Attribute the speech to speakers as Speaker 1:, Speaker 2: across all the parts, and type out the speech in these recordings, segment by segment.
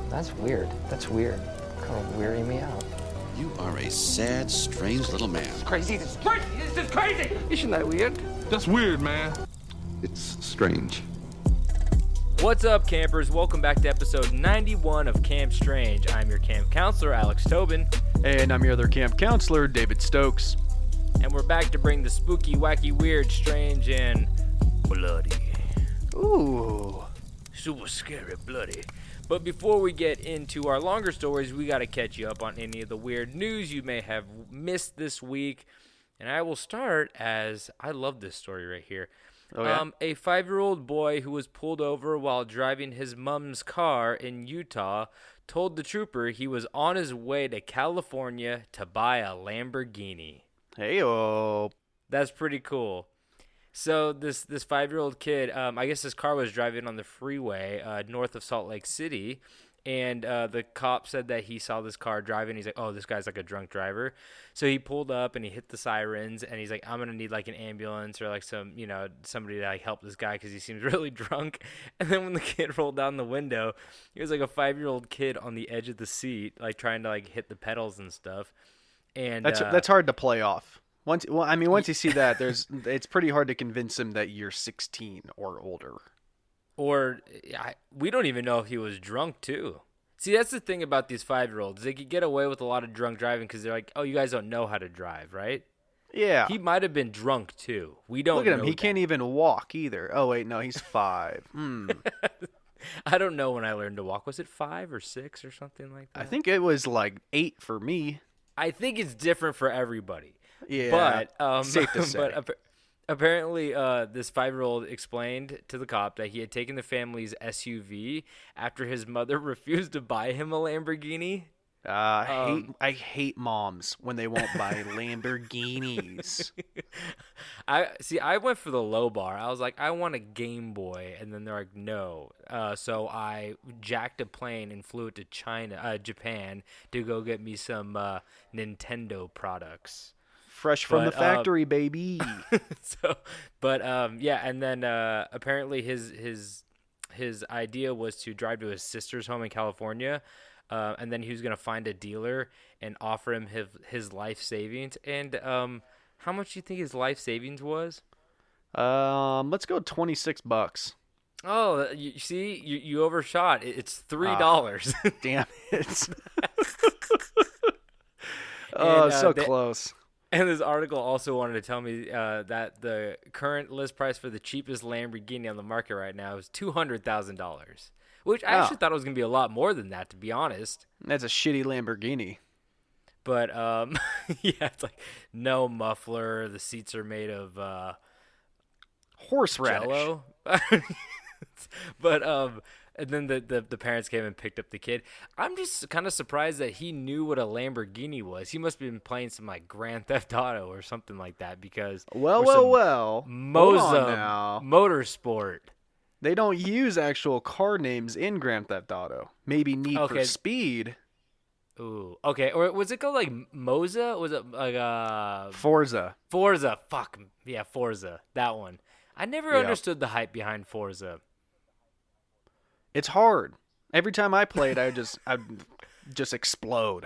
Speaker 1: That's weird. That's weird. Kind of weirding me out.
Speaker 2: You are a sad, strange little man.
Speaker 1: Crazy. This is crazy. This is crazy. Isn't that weird?
Speaker 3: That's weird, man.
Speaker 2: It's strange.
Speaker 4: What's up, campers? Welcome back to episode 91 of Camp Strange. I'm your camp counselor, Alex Tobin.
Speaker 5: And I'm your other camp counselor, David Stokes.
Speaker 4: And we're back to bring the spooky, wacky, weird, strange, and bloody.
Speaker 5: Ooh.
Speaker 4: Super scary, bloody. But before we get into our longer stories, we got to catch you up on any of the weird news you may have missed this week. And I will start as I love this story right here.
Speaker 5: Oh, yeah?
Speaker 4: A 5-year-old boy who was pulled over while driving his mom's car in Utah told the trooper he was on his way to California to buy a Lamborghini.
Speaker 5: Hey-o.
Speaker 4: That's pretty cool. So this 5-year-old kid, I guess his car was driving on the freeway north of Salt Lake City, and the cop said that he saw this car driving. He's like, oh, this guy's like a drunk driver. So he pulled up and he hit the sirens, and he's like, I'm going to need like an ambulance or like somebody to like help this guy because he seems really drunk. And then when the kid rolled down the window, he was like a 5-year-old kid on the edge of the seat, like trying to like hit the pedals and stuff. And
Speaker 5: That's hard to play off. Once you see that, it's pretty hard to convince him that you're 16 or older.
Speaker 4: Or we don't even know if he was drunk, too. See, that's the thing about these 5-year-olds. They could get away with a lot of drunk driving because they're like, oh, you guys don't know how to drive, right?
Speaker 5: Yeah.
Speaker 4: He might have been drunk, too. We don't know.
Speaker 5: Look at him. He
Speaker 4: that.
Speaker 5: Can't even walk either. Oh, wait. No, he's 5.
Speaker 4: I don't know when I learned to walk. Was it 5 or 6 or something like that?
Speaker 5: I think it was like 8 for me.
Speaker 4: I think it's different for everybody.
Speaker 5: Yeah.
Speaker 4: But,
Speaker 5: safe to say.
Speaker 4: Apparently, this 5-year-old explained to the cop that he had taken the family's SUV after his mother refused to buy him a Lamborghini.
Speaker 5: I hate moms when they won't buy Lamborghinis.
Speaker 4: I went for the low bar. I was like, I want a Game Boy, and then they're like, no. So I jacked a plane and flew it to Japan, to go get me some Nintendo products.
Speaker 5: Fresh from the factory, baby.
Speaker 4: Yeah, and then apparently his idea was to drive to his sister's home in California, and then he was gonna find a dealer and offer him his life savings. And how much do you think his life savings was?
Speaker 5: Let's go $26.
Speaker 4: Oh, you see, you overshot. It's $3.
Speaker 5: Damn it! Oh, so close.
Speaker 4: And this article also wanted to tell me that the current list price for the cheapest Lamborghini on the market right now is $200,000, which I actually thought it was going to be a lot more than that, to be honest.
Speaker 5: That's a shitty Lamborghini.
Speaker 4: But, yeah, it's like no muffler. The seats are made of
Speaker 5: horseradish.
Speaker 4: Jello. But, and then the parents came and picked up the kid. I'm just kind of surprised that he knew what a Lamborghini was. He must have been playing some like Grand Theft Auto or something like that because
Speaker 5: well.
Speaker 4: Moza Motorsport.
Speaker 5: They don't use actual car names in Grand Theft Auto. Maybe Need for Speed.
Speaker 4: Ooh, okay. Or was it called like Moza? Was it like
Speaker 5: Forza?
Speaker 4: Forza. Fuck yeah, Forza. That one. I never understood the hype behind Forza.
Speaker 5: It's hard. Every time I play it, I'd just explode.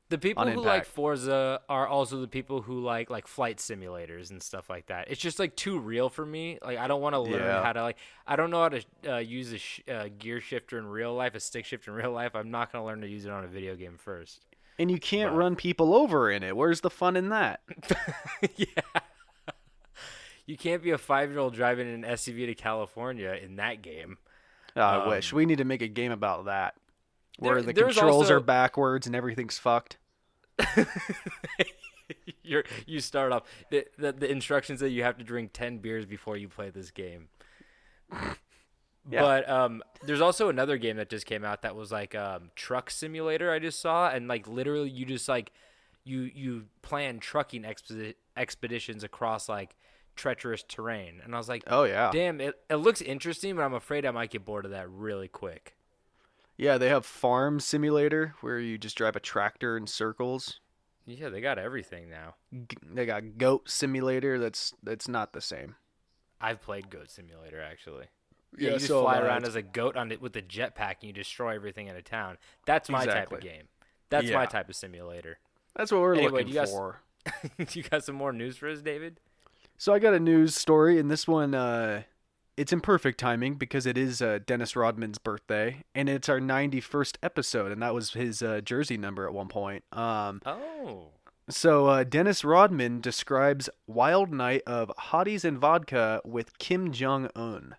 Speaker 4: The people who like Forza are also the people who like flight simulators and stuff like that. It's just like too real for me. Like I don't want to learn how to I don't know how to use a gear shifter in real life, a stick shifter in real life. I'm not going to learn to use it on a video game first.
Speaker 5: And you can't run people over in it. Where's the fun in that?
Speaker 4: Yeah. You can't be a 5-year-old driving an SUV to California in that game.
Speaker 5: Oh, I wish. We need to make a game about that. Where the controls are backwards and everything's fucked.
Speaker 4: You start off. The instructions that you have to drink 10 beers before you play this game. Yeah. But there's also another game that just came out that was like truck simulator I just saw. And like literally you just like you plan trucking expeditions across like treacherous terrain, and I was like, oh yeah, damn, it looks interesting, but I'm afraid I might get bored of that really quick.
Speaker 5: Yeah, they have farm simulator where you just drive a tractor in circles.
Speaker 4: Yeah, they got everything now.
Speaker 5: They got goat simulator. That's not the same.
Speaker 4: I've played Goat Simulator actually. Yeah, you just fly around as a goat on it with a jetpack and you destroy everything in a town. That's my type of game. That's my type of simulator.
Speaker 5: That's what we're looking for.
Speaker 4: You got some more news for us, David?
Speaker 5: So I got a news story, and this one, it's in perfect timing because it is Dennis Rodman's birthday, and it's our 91st episode, and that was his jersey number at one point. So Dennis Rodman describes wild night of hotties and vodka with Kim Jong-un.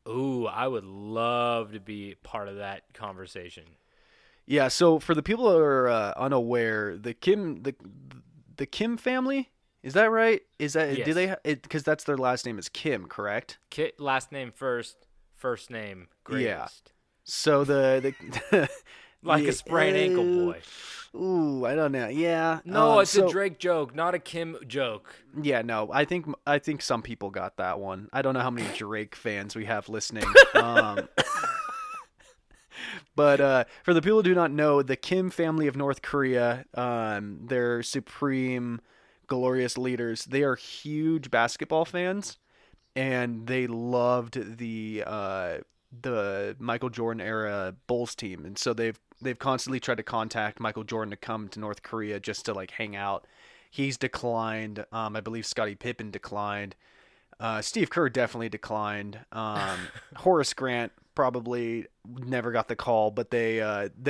Speaker 4: Ooh, I would love to be part of that conversation.
Speaker 5: Yeah, so for the people who are unaware, the Kim family, is that right? Is that
Speaker 4: yes.
Speaker 5: Do they? Because that's their last name is Kim, correct?
Speaker 4: Last name first name greatest.
Speaker 5: Yeah. So the
Speaker 4: like a sprained ankle boy.
Speaker 5: Ooh, I don't know. Yeah.
Speaker 4: No, it's a Drake joke, not a Kim joke.
Speaker 5: Yeah, no. I think some people got that one. I don't know how many Drake fans we have listening. But for the people who do not know, the Kim family of North Korea, their supreme, glorious leaders, they are huge basketball fans, and they loved the Michael Jordan era Bulls team, and so they've constantly tried to contact Michael Jordan to come to North Korea just to like hang out. He's declined. I believe Scottie Pippen declined. Steve Kerr definitely declined. Horace Grant probably never got the call, but they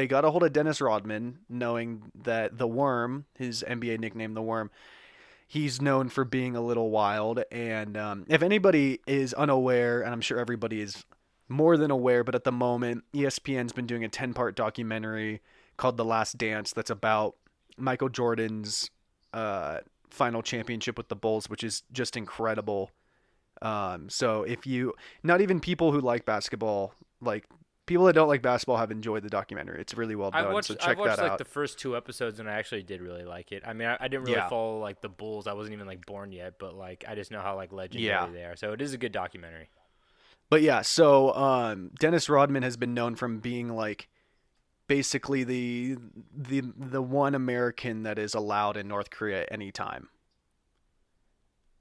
Speaker 5: got a hold of Dennis Rodman, knowing that the Worm, his NBA nickname, the Worm, he's known for being a little wild. And if anybody is unaware, and I'm sure everybody is more than aware, but at the moment, ESPN's been doing a 10-part documentary called The Last Dance that's about Michael Jordan's final championship with the Bulls, which is just incredible. So if you, not even people who like basketball, like people that don't like basketball have enjoyed the documentary. It's really well done. So check that out.
Speaker 4: I watched like the first 2 episodes and I actually did really like it. I mean, I didn't really follow like the Bulls. I wasn't even like born yet, but like I just know how like legendary they are. So it is a good documentary.
Speaker 5: But yeah, so Dennis Rodman has been known from being like basically the one American that is allowed in North Korea at any time.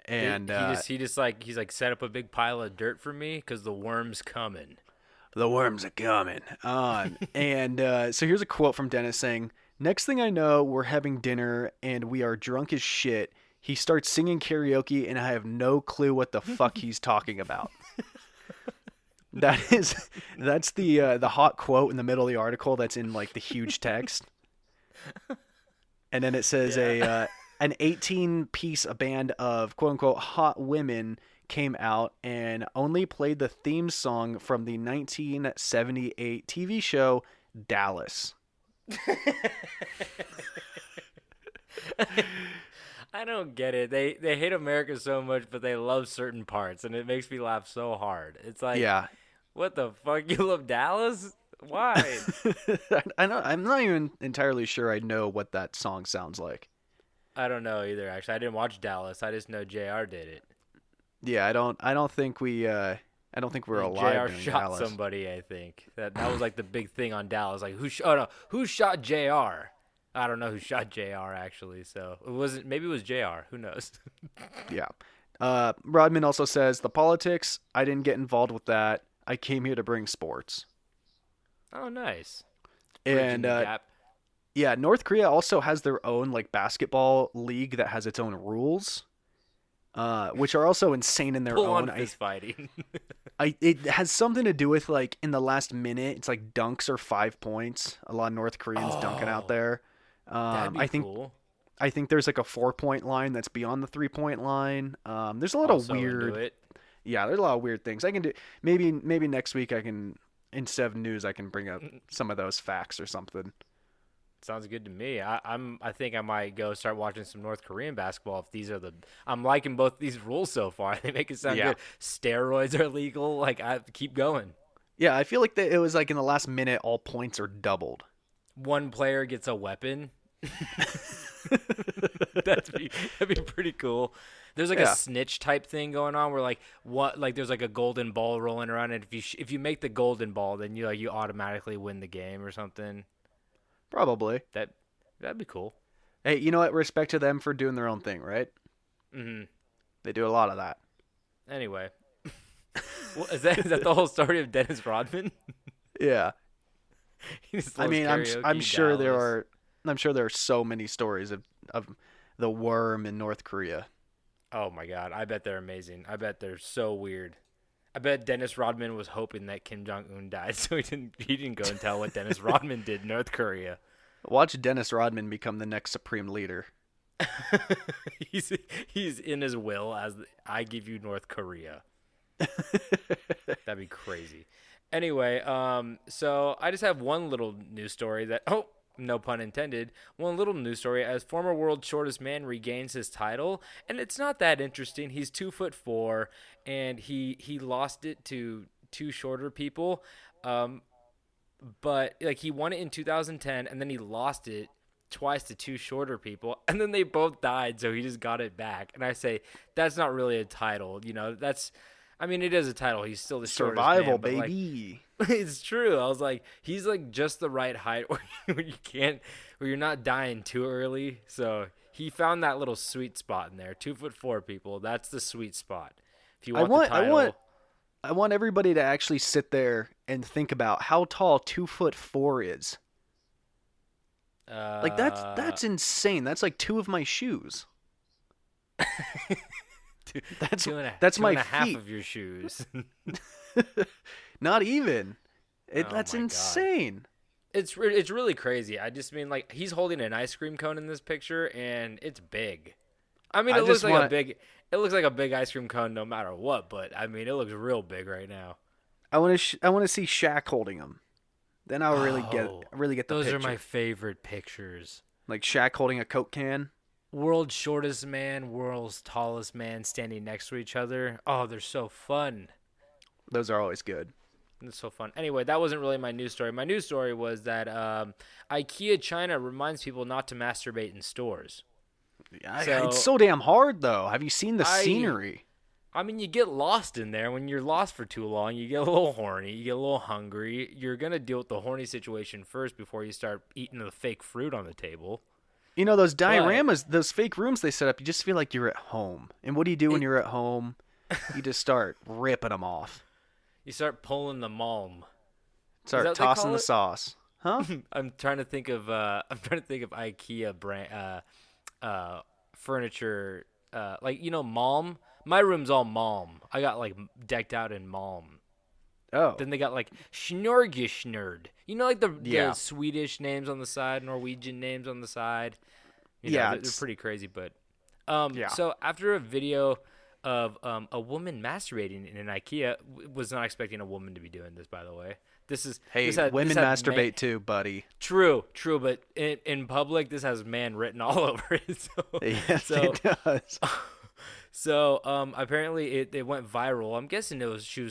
Speaker 5: And
Speaker 4: he's like set up a big pile of dirt for me because the worm's coming.
Speaker 5: The worms are coming. And so here's a quote from Dennis saying, "Next thing I know, we're having dinner and we are drunk as shit. He starts singing karaoke and I have no clue what the fuck he's talking about." That's the hot quote in the middle of the article that's in like the huge text. And then it says an 18-piece band of quote-unquote hot women came out and only played the theme song from the 1978 TV show Dallas.
Speaker 4: I don't get it. They hate America so much, but they love certain parts, and it makes me laugh so hard. It's like, what the fuck? You love Dallas? Why?
Speaker 5: I'm not even entirely sure I know what that song sounds like.
Speaker 4: I don't know either. Actually, I didn't watch Dallas. I just know JR did it.
Speaker 5: Yeah, I don't think we're alive.
Speaker 4: JR shot
Speaker 5: Dallas.
Speaker 4: somebody. I think that was like the big thing on Dallas. Like who shot JR? I don't know who shot JR actually. So maybe it was JR. Who knows?
Speaker 5: Yeah. Rodman also says the politics. I didn't get involved with that. I came here to bring sports.
Speaker 4: Oh, nice.
Speaker 5: And yeah, North Korea also has their own like basketball league that has its own rules, which are also insane in their own.
Speaker 4: Fist fighting.
Speaker 5: It has something to do with like in the last minute, it's like dunks are 5 points. A lot of North Koreans dunking out there.
Speaker 4: That'd be cool.
Speaker 5: I think there's like a 4-point line that's beyond the 3-point line. There's a lot of weird. Yeah, there's a lot of weird things I can do. Maybe next week I can, instead of news, I can bring up some of those facts or something.
Speaker 4: Sounds good to me. I think I might go start watching some North Korean basketball if these are I'm liking both these rules so far. They make it sound good. Steroids are legal. Like I keep going. Yeah,
Speaker 5: I feel like it was like in the last minute all points are doubled.
Speaker 4: One player gets a weapon. That'd be pretty cool. There's like a snitch type thing going on where like there's like a golden ball rolling around, and if you make the golden ball, then you automatically win the game or something.
Speaker 5: Probably.
Speaker 4: That'd be cool.
Speaker 5: Hey, you know what? Respect to them for doing their own thing, right?
Speaker 4: Mm-hmm.
Speaker 5: They do a lot of that.
Speaker 4: Anyway. Is that the whole story of Dennis Rodman?
Speaker 5: Yeah.
Speaker 4: He just
Speaker 5: I
Speaker 4: loves
Speaker 5: mean, I'm
Speaker 4: karaoke
Speaker 5: sure
Speaker 4: Dallas.
Speaker 5: there are so many stories of the worm in North Korea.
Speaker 4: Oh my god, I bet they're amazing. I bet they're so weird. I bet Dennis Rodman was hoping that Kim Jong Un died, so he didn't go and tell what Dennis Rodman did in North Korea.
Speaker 5: Watch Dennis Rodman become the next supreme leader.
Speaker 4: he's he's in his will as I give you North Korea. That'd be crazy. Anyway, so I just have one little news story that no pun intended. One little news story as former world's shortest man regains his title, and it's not that interesting. He's 2'4", and he lost it to two shorter people. But like he won it in 2010, and then he lost it twice to two shorter people, and then they both died, so he just got it back. And I say that's not really a title, I mean, it is a title. He's still the shortest
Speaker 5: Survival,
Speaker 4: man, but, like,
Speaker 5: baby.
Speaker 4: it's true. I was like, he's like just the right height where you're not dying too early. So he found that little sweet spot in there. 2'4" people. That's the sweet spot. If you want the title,
Speaker 5: I want everybody to actually sit there and think about how tall 2'4" is. Like that's insane. That's like two of my shoes. That's
Speaker 4: two and
Speaker 5: my
Speaker 4: a half
Speaker 5: feet.
Speaker 4: of your shoes.
Speaker 5: Not even.
Speaker 4: Oh
Speaker 5: That's
Speaker 4: my God.
Speaker 5: insane.
Speaker 4: It's really crazy. I just mean, like, he's holding an ice cream cone in this picture, and it's big. I mean, it looks like a big ice cream cone no matter what, but I mean, it looks real big right now.
Speaker 5: I want to see Shaq holding them. Then I'll really get the
Speaker 4: Those
Speaker 5: picture.
Speaker 4: are my favorite pictures.
Speaker 5: Like Shaq holding a Coke can.
Speaker 4: World's shortest man, world's tallest man standing next to each other. Oh, they're so fun.
Speaker 5: Those are always good.
Speaker 4: It's so fun. Anyway, that wasn't really my news story. My news story was that IKEA China reminds people not to masturbate in stores.
Speaker 5: It's so damn hard, though. Have you seen the scenery?
Speaker 4: I mean, you get lost in there. When you're lost for too long, you get a little horny, you get a little hungry. You're going to deal with the horny situation first before you start eating the fake fruit on the table.
Speaker 5: You know, those dioramas, those fake rooms they set up, you just feel like you're at home. And what do you do when you're at home? You just start ripping them off.
Speaker 4: You start pulling the malm.
Speaker 5: Start tossing the sauce. Huh?
Speaker 4: I'm trying to think of IKEA brand furniture, like, malm. My room's all malm. I got like decked out in malm.
Speaker 5: Oh.
Speaker 4: Then they got like Snorgishnerd. Like the Swedish names on the side, Norwegian names on the side. They're pretty crazy. But so after a video of a woman masturbating in an IKEA, was not expecting a woman to be doing this, by the way.
Speaker 5: Women masturbate too, buddy.
Speaker 4: True, but in public, this has man written all over it.
Speaker 5: Yes, it does.
Speaker 4: So apparently it went viral. I'm guessing she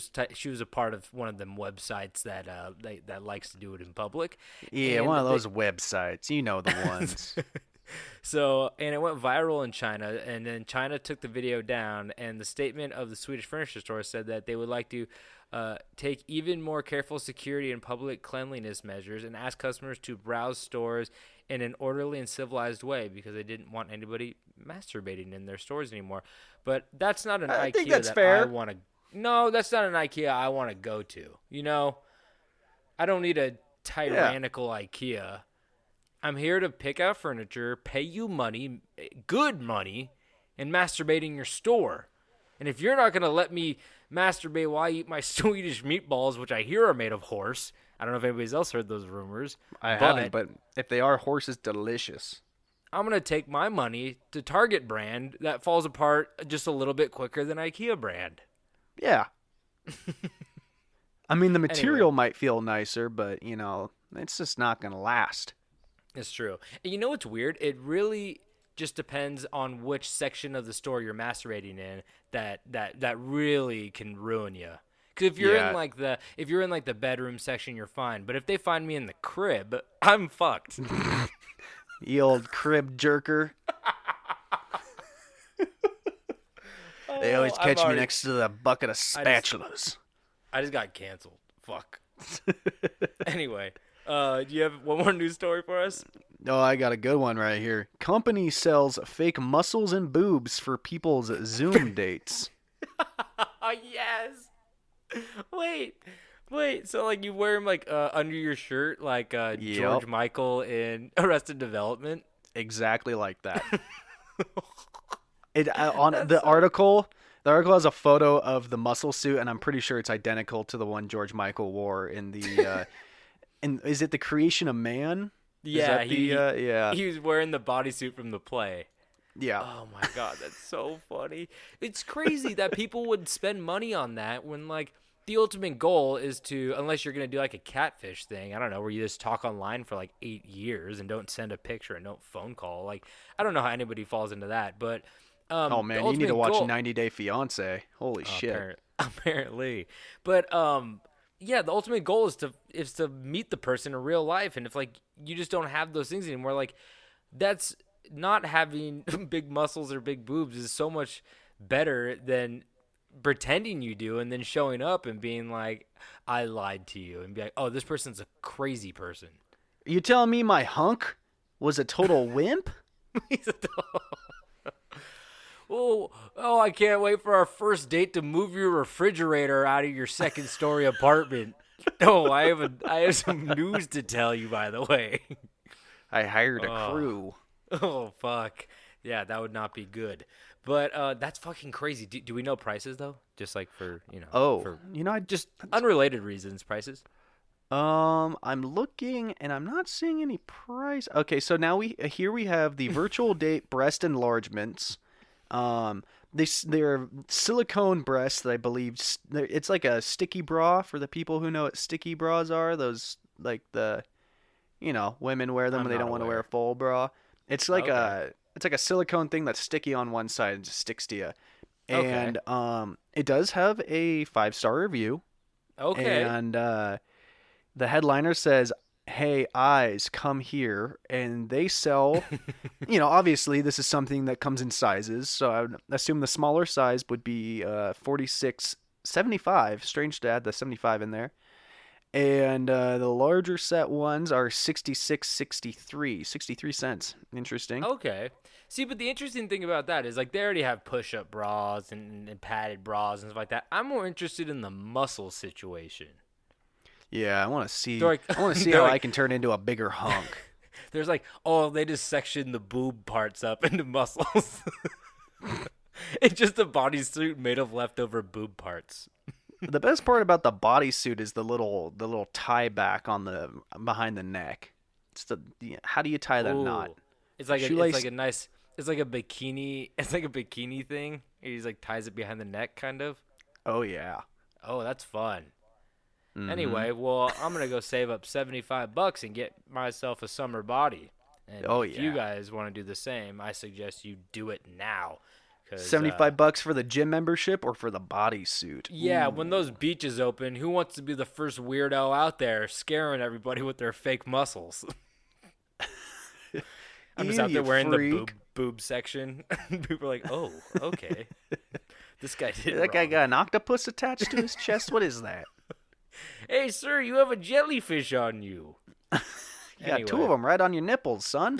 Speaker 4: was a part of one of them websites that that likes to do it in public.
Speaker 5: Yeah, one of those websites. You know the ones.
Speaker 4: So, and it went viral in China, and then China took the video down, and the statement of the Swedish furniture store said that they would like to take even more careful security and public cleanliness measures and ask customers to browse stores in an orderly and civilized way because they didn't want anybody masturbating in their stores anymore. But that's not an IKEA
Speaker 5: think that's
Speaker 4: that
Speaker 5: fair.
Speaker 4: I want to. No, that's not an IKEA I want to go to. I don't need a tyrannical IKEA. I'm here to pick out furniture, pay you money, good money, and masturbate in your store. And if you're not going to let me masturbate while I eat my Swedish meatballs, which I hear are made of horse, I don't know if anybody's else heard those rumors.
Speaker 5: I haven't, but if they are, horse is delicious.
Speaker 4: I'm going to take my money to Target brand that falls apart just a little bit quicker than IKEA brand.
Speaker 5: Yeah. I mean, the material might feel nicer, but, it's just not going to last.
Speaker 4: It's true. And you know what's weird? It really just depends on which section of the store you're masturbating in that really can ruin you. Because if you're in like the bedroom section, you're fine. But if they find me in the crib, I'm fucked.
Speaker 5: You old crib jerker. They always catch me next to the bucket of spatulas.
Speaker 4: I just got canceled. Fuck. Anyway. Do you have one more news story for us?
Speaker 5: Oh, I got a good one right here. Company sells fake muscles and boobs for people's Zoom dates.
Speaker 4: Yes. Wait. So like you wear them like under your shirt, like
Speaker 5: Yep.
Speaker 4: George Michael in Arrested Development.
Speaker 5: Exactly like that. On
Speaker 4: That's
Speaker 5: the
Speaker 4: so-
Speaker 5: article. The article has a photo of the muscle suit, and I'm pretty sure it's identical to the one George Michael wore in the. Is it The Creation of Man?
Speaker 4: Yeah,
Speaker 5: Yeah.
Speaker 4: he was wearing the bodysuit from the play.
Speaker 5: Yeah.
Speaker 4: Oh my god, that's so funny. It's crazy that people would spend money on that when like the ultimate goal is to, unless you're going to do like a catfish thing, I don't know, where you just talk online for like 8 years and don't send a picture and don't phone call. Like I don't know how anybody falls into that, but
Speaker 5: Oh
Speaker 4: the
Speaker 5: man, you need to
Speaker 4: ultimate
Speaker 5: watch
Speaker 4: goal-
Speaker 5: 90 Day Fiance. Holy shit.
Speaker 4: Apparently. But yeah, the ultimate goal is to meet the person in real life, and if like you just don't have those things anymore, like that's not having big muscles or big boobs is so much better than pretending you do and then showing up and being like, I lied to you, and be like, oh, this person's a crazy person.
Speaker 5: You telling me my hunk was a total wimp?
Speaker 4: He's a oh, I can't wait for our first date to move your refrigerator out of your second story apartment. Oh, I have some news to tell you, by the way.
Speaker 5: I hired a crew.
Speaker 4: Oh, fuck. Yeah, that would not be good. But that's fucking crazy. Do we know prices, though? Just like for, for
Speaker 5: I just
Speaker 4: unrelated reasons, prices?
Speaker 5: I'm looking and I'm not seeing any price. Okay, so now we have the virtual date breast enlargements. They're silicone breasts that I believe it's like a sticky bra for the people who know what sticky bras are. Those like the women wear them
Speaker 4: I'm
Speaker 5: when they
Speaker 4: not
Speaker 5: don't want to wear
Speaker 4: aware.
Speaker 5: a full bra. It's like
Speaker 4: Okay.
Speaker 5: it's like a silicone thing that's sticky on one side and just sticks to you.
Speaker 4: Okay.
Speaker 5: And it does have a 5-star review.
Speaker 4: Okay.
Speaker 5: And the headliner says, "Hey, eyes, come here," and they sell. Obviously, this is something that comes in sizes, so I would assume the smaller size would be 46.75. Strange to add the 75 in there. And the larger set ones are 66.63, 63 cents. Interesting.
Speaker 4: Okay. See, but the interesting thing about that is like they already have push-up bras and padded bras and stuff like that. I'm more interested in the muscle situation.
Speaker 5: Yeah, I want to see.
Speaker 4: They're like-
Speaker 5: I want to see
Speaker 4: they're
Speaker 5: how
Speaker 4: like-
Speaker 5: I can turn into a bigger hunk.
Speaker 4: There's like, oh, they just section the boob parts up into muscles. It's just a bodysuit made of leftover boob parts.
Speaker 5: The best part about the bodysuit is the little tie back on the behind the neck. How do you tie that knot?
Speaker 4: Ooh. It's like
Speaker 5: Shoelace-
Speaker 4: it's like a bikini. It's like a bikini thing. He's like ties it behind the neck, kind of.
Speaker 5: Oh yeah.
Speaker 4: Oh, that's fun.
Speaker 5: Mhm.
Speaker 4: Anyway, well, I'm gonna go save up $75 and get myself a summer body. And
Speaker 5: Oh,
Speaker 4: if you
Speaker 5: yeah.
Speaker 4: guys want to do the same, I suggest you do it now. 'Cause,
Speaker 5: $75 for the gym membership or for the bodysuit?
Speaker 4: Yeah, when those beaches open, who wants to be the first weirdo out there scaring everybody with their fake muscles? I'm just
Speaker 5: Ew,
Speaker 4: out there
Speaker 5: you
Speaker 4: wearing the
Speaker 5: freak.
Speaker 4: boob section. People are like, "Oh, okay, this guy did
Speaker 5: That guy
Speaker 4: wrong.
Speaker 5: got an octopus attached to his chest. What is that?
Speaker 4: Hey, sir, you have a jellyfish on you."
Speaker 5: You got two
Speaker 4: Anyway.
Speaker 5: of them right on your nipples, son.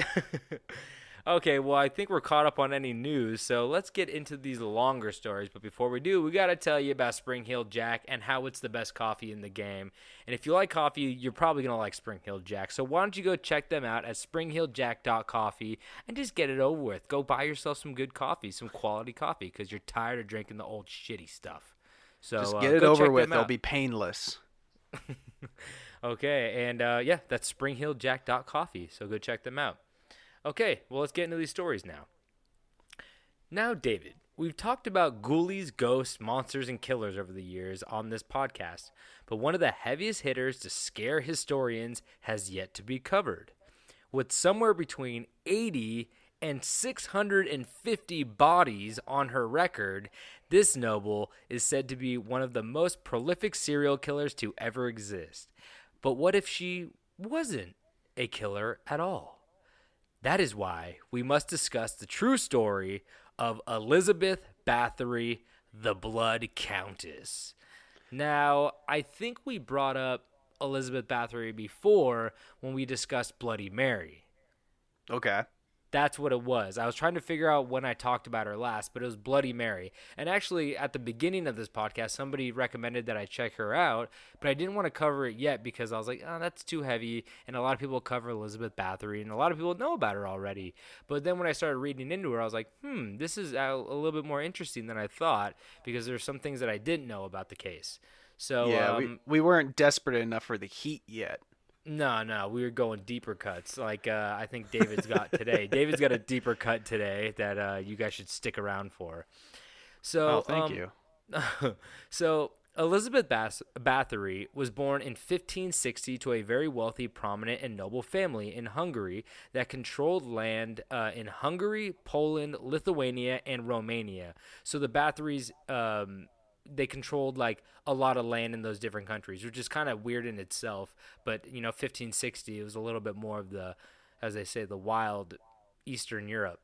Speaker 4: Okay, well, I think we're caught up on any news, so let's get into these longer stories. But before we do, we got to tell you about Spring Hill Jack and how it's the best coffee in the game. And if you like coffee, you're probably going to like Spring Hill Jack. So why don't you go check them out at springhilljack.coffee and just get it over with. Go buy yourself some good coffee, some quality coffee, because you're tired of drinking the old shitty stuff. So
Speaker 5: Just get it
Speaker 4: go
Speaker 5: over
Speaker 4: check
Speaker 5: with.
Speaker 4: them
Speaker 5: They'll
Speaker 4: out.
Speaker 5: be painless.
Speaker 4: Okay, and yeah, that's springhilljack.coffee, so go check them out. Okay, well, let's get into these stories now. Now, David, we've talked about ghoulies, ghosts, monsters, and killers over the years on this podcast, but one of the heaviest hitters to scare historians has yet to be covered. With somewhere between 80 and 650 bodies on her record, this noble is said to be one of the most prolific serial killers to ever exist. But what if she wasn't a killer at all? That is why we must discuss the true story of Elizabeth Bathory, the Blood Countess. Now, I think we brought up Elizabeth Bathory before when we discussed Bloody Mary.
Speaker 5: Okay.
Speaker 4: That's what it was. I was trying to figure out when I talked about her last, but it was Bloody Mary. And actually, at the beginning of this podcast, somebody recommended that I check her out, but I didn't want to cover it yet because I was like, oh, that's too heavy. And a lot of people cover Elizabeth Bathory, and a lot of people know about her already. But then when I started reading into her, I was like, this is a little bit more interesting than I thought because there's some things that I didn't know about the case. So
Speaker 5: Yeah, we weren't desperate enough for the heat yet.
Speaker 4: No, we were going deeper cuts. Like I think David's got today. David's got a deeper cut today that you guys should stick around for. So,
Speaker 5: thank you.
Speaker 4: So Elizabeth Bathory was born in 1560 to a very wealthy, prominent, and noble family in Hungary that controlled land in Hungary, Poland, Lithuania, and Romania. So the Bathorys, they controlled like a lot of land in those different countries, which is kind of weird in itself. But 1560, it was a little bit more of the, as they say, the wild Eastern Europe.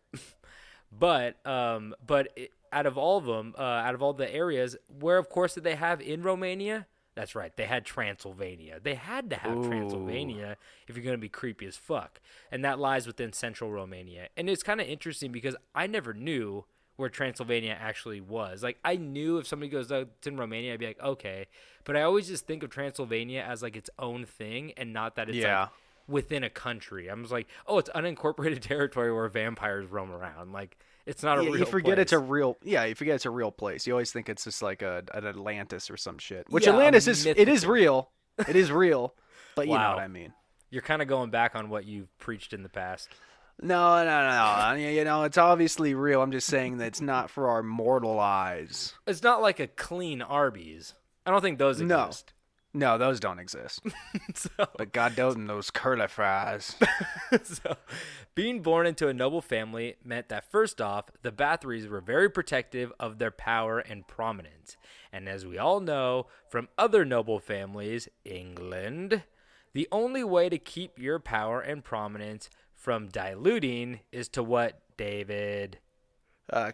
Speaker 4: But out of all of them, out of all the areas, where of course did they have in Romania? That's right, they had Transylvania. They had to have Transylvania if you're going to be creepy as fuck, and that lies within central Romania. And it's kind of interesting because I never knew where Transylvania actually was. Like, I knew if somebody goes, oh, it's in Romania, I'd be like, okay. But I always just think of Transylvania as, like, its own thing and not that it's, like, within a country. I'm just like, oh, it's unincorporated territory where vampires roam around. Like, it's not a real
Speaker 5: you forget
Speaker 4: place.
Speaker 5: It's a real, you forget it's a real place. You always think it's just like an Atlantis or some shit. Which Atlantis is, it is real. It is real. But you know what I mean.
Speaker 4: You're kind of going back on what you've preached in the past.
Speaker 5: No. It's obviously real. I'm just saying that it's not for our mortal eyes.
Speaker 4: It's not like a clean Arby's. I don't think those exist.
Speaker 5: No, those don't exist. But God knows those curly fries.
Speaker 4: So, being born into a noble family meant that, first off, the Bathorys were very protective of their power and prominence. And as we all know from other noble families, England, the only way to keep your power and prominence from diluting is to what, David?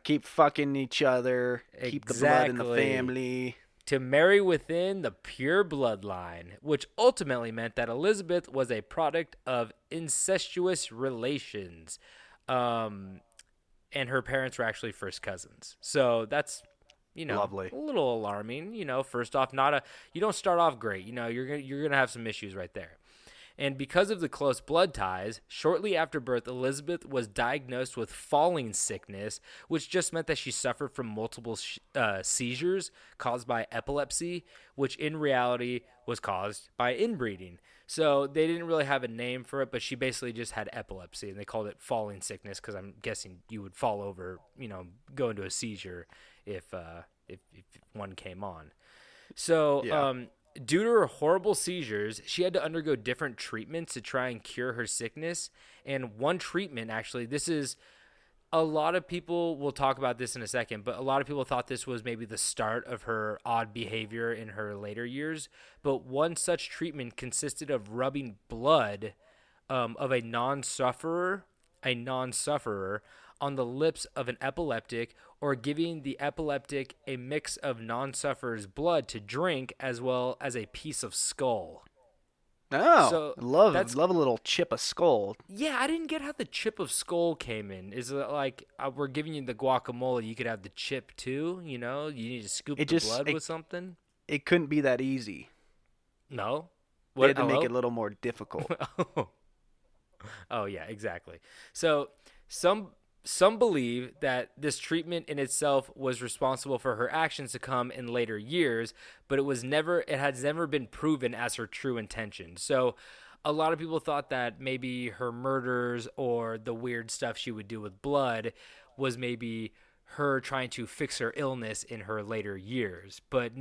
Speaker 5: Keep fucking each other.
Speaker 4: Exactly.
Speaker 5: Keep the blood in the family.
Speaker 4: To marry within the pure bloodline, which ultimately meant that Elizabeth was a product of incestuous relations. And her parents were actually first cousins. So that's,
Speaker 5: lovely.
Speaker 4: A little alarming. First off, you don't start off great. You're gonna have some issues right there. And because of the close blood ties, shortly after birth, Elizabeth was diagnosed with falling sickness, which just meant that she suffered from multiple seizures caused by epilepsy, which in reality was caused by inbreeding. So they didn't really have a name for it, but she basically just had epilepsy, and they called it falling sickness because I'm guessing you would fall over, go into a seizure if one came on. So, due to her horrible seizures, she had to undergo different treatments to try and cure her sickness. And one treatment, actually, this is a lot of people will talk about this in a second, but a lot of people thought this was maybe the start of her odd behavior in her later years. But one such treatment consisted of rubbing blood of a non-sufferer on the lips of an epileptic, or giving the epileptic a mix of non-sufferer's blood to drink as well as a piece of skull.
Speaker 5: Oh,
Speaker 4: so
Speaker 5: love a little chip of skull.
Speaker 4: Yeah, I didn't get how the chip of skull came in. Is it like we're giving you the guacamole, you could have the chip too? You need to scoop the blood with something? It
Speaker 5: couldn't be that easy.
Speaker 4: No?
Speaker 5: They had to make it a little more difficult.
Speaker 4: Oh, yeah, exactly. So some believe that this treatment in itself was responsible for her actions to come in later years, but it has never been proven as her true intention. So a lot of people thought that maybe her murders or the weird stuff she would do with blood was maybe her trying to fix her illness in her later years. But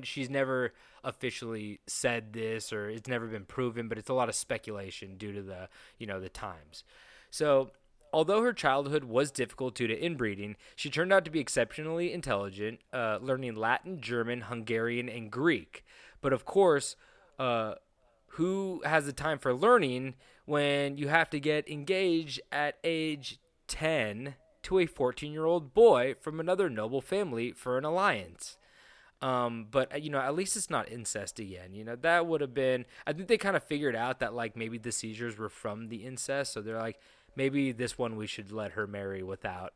Speaker 4: she's never officially said this, or it's never been proven, but it's a lot of speculation due to the times. So although her childhood was difficult due to inbreeding, she turned out to be exceptionally intelligent, learning Latin, German, Hungarian, and Greek. But of course, who has the time for learning when you have to get engaged at age 10 to a 14-year-old boy from another noble family for an alliance? But at least it's not incest again. That would have been, I think they kind of figured out that like maybe the seizures were from the incest. So they're like, maybe this one we should let her marry without,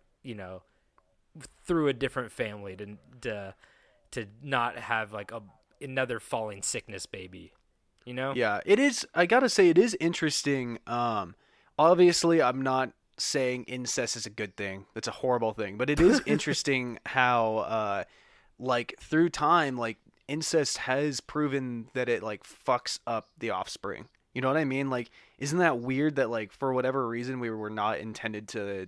Speaker 4: through a different family to not have like another falling sickness baby,
Speaker 5: Yeah, it is. I gotta say, it is interesting. Obviously, I'm not saying incest is a good thing. That's a horrible thing. But it is interesting how, like, through time, like, incest has proven that it, like, fucks up the offspring. You know what I mean? Like, isn't that weird that, like, for whatever reason, we were not intended to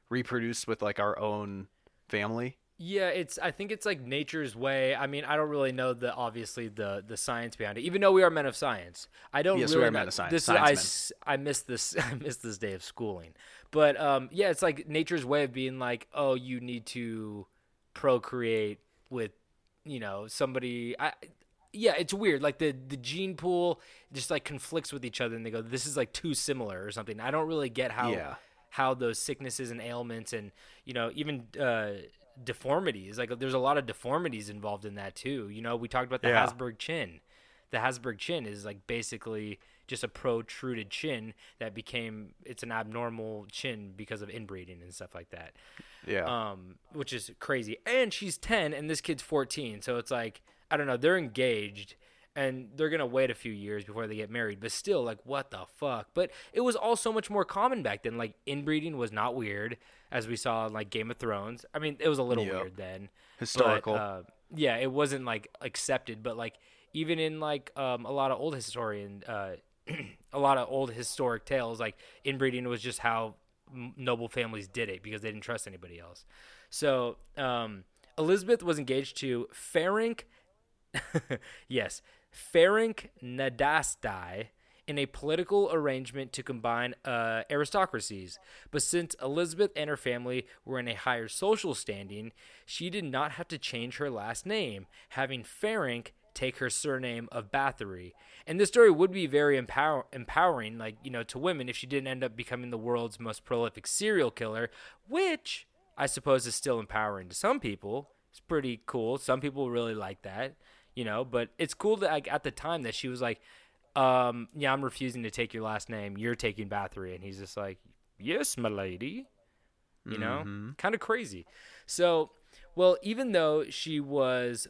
Speaker 5: reproduce with, like, our own family?
Speaker 4: Yeah, I think it's like nature's way. I mean, I don't really know obviously the science behind it. Even though we are men of science, I don't.
Speaker 5: Yes,
Speaker 4: really
Speaker 5: we are
Speaker 4: know,
Speaker 5: men of science.
Speaker 4: This is, I miss this. I miss this day of schooling. But yeah, it's like nature's way of being like, oh, you need to procreate with, somebody. Yeah, it's weird. Like the gene pool just like conflicts with each other, and they go, this is like too similar or something. I don't really get how those sicknesses and ailments and even deformities, like there's a lot of deformities involved in that too. We talked about the Habsburg chin. The Habsburg chin is like basically just a protruded chin that it's an abnormal chin because of inbreeding and stuff like that.
Speaker 5: Yeah.
Speaker 4: Which is crazy. And she's 10 and this kid's 14, so it's like, I don't know, they're engaged and they're going to wait a few years before they get married, but still, like, what the fuck? But it was all so much more common back then. Like, inbreeding was not weird, as we saw in, like, Game of Thrones. I mean, it was a little weird then.
Speaker 5: Historical.
Speaker 4: But, yeah, it wasn't, like, accepted. But, like, even in, like, a lot of old a lot of old historic tales, like, inbreeding was just how noble families did it because they didn't trust anybody else. So, Elizabeth was engaged to Ferenc yes, Ferenc Nadasdi in a political arrangement to combine aristocracies. But since Elizabeth and her family were in a higher social standing, she did not have to change her last name, having Ferenc take her surname of Báthory. And this story would be very empowering, like, to women if she didn't end up becoming the world's most prolific serial killer, which I suppose is still empowering to some people. It's pretty cool. Some people really like that. But it's cool that like at the time that she was like, yeah, I'm refusing to take your last name. You're taking Báthory. And he's just like, yes, my lady. Kind of crazy. So, well, even though she was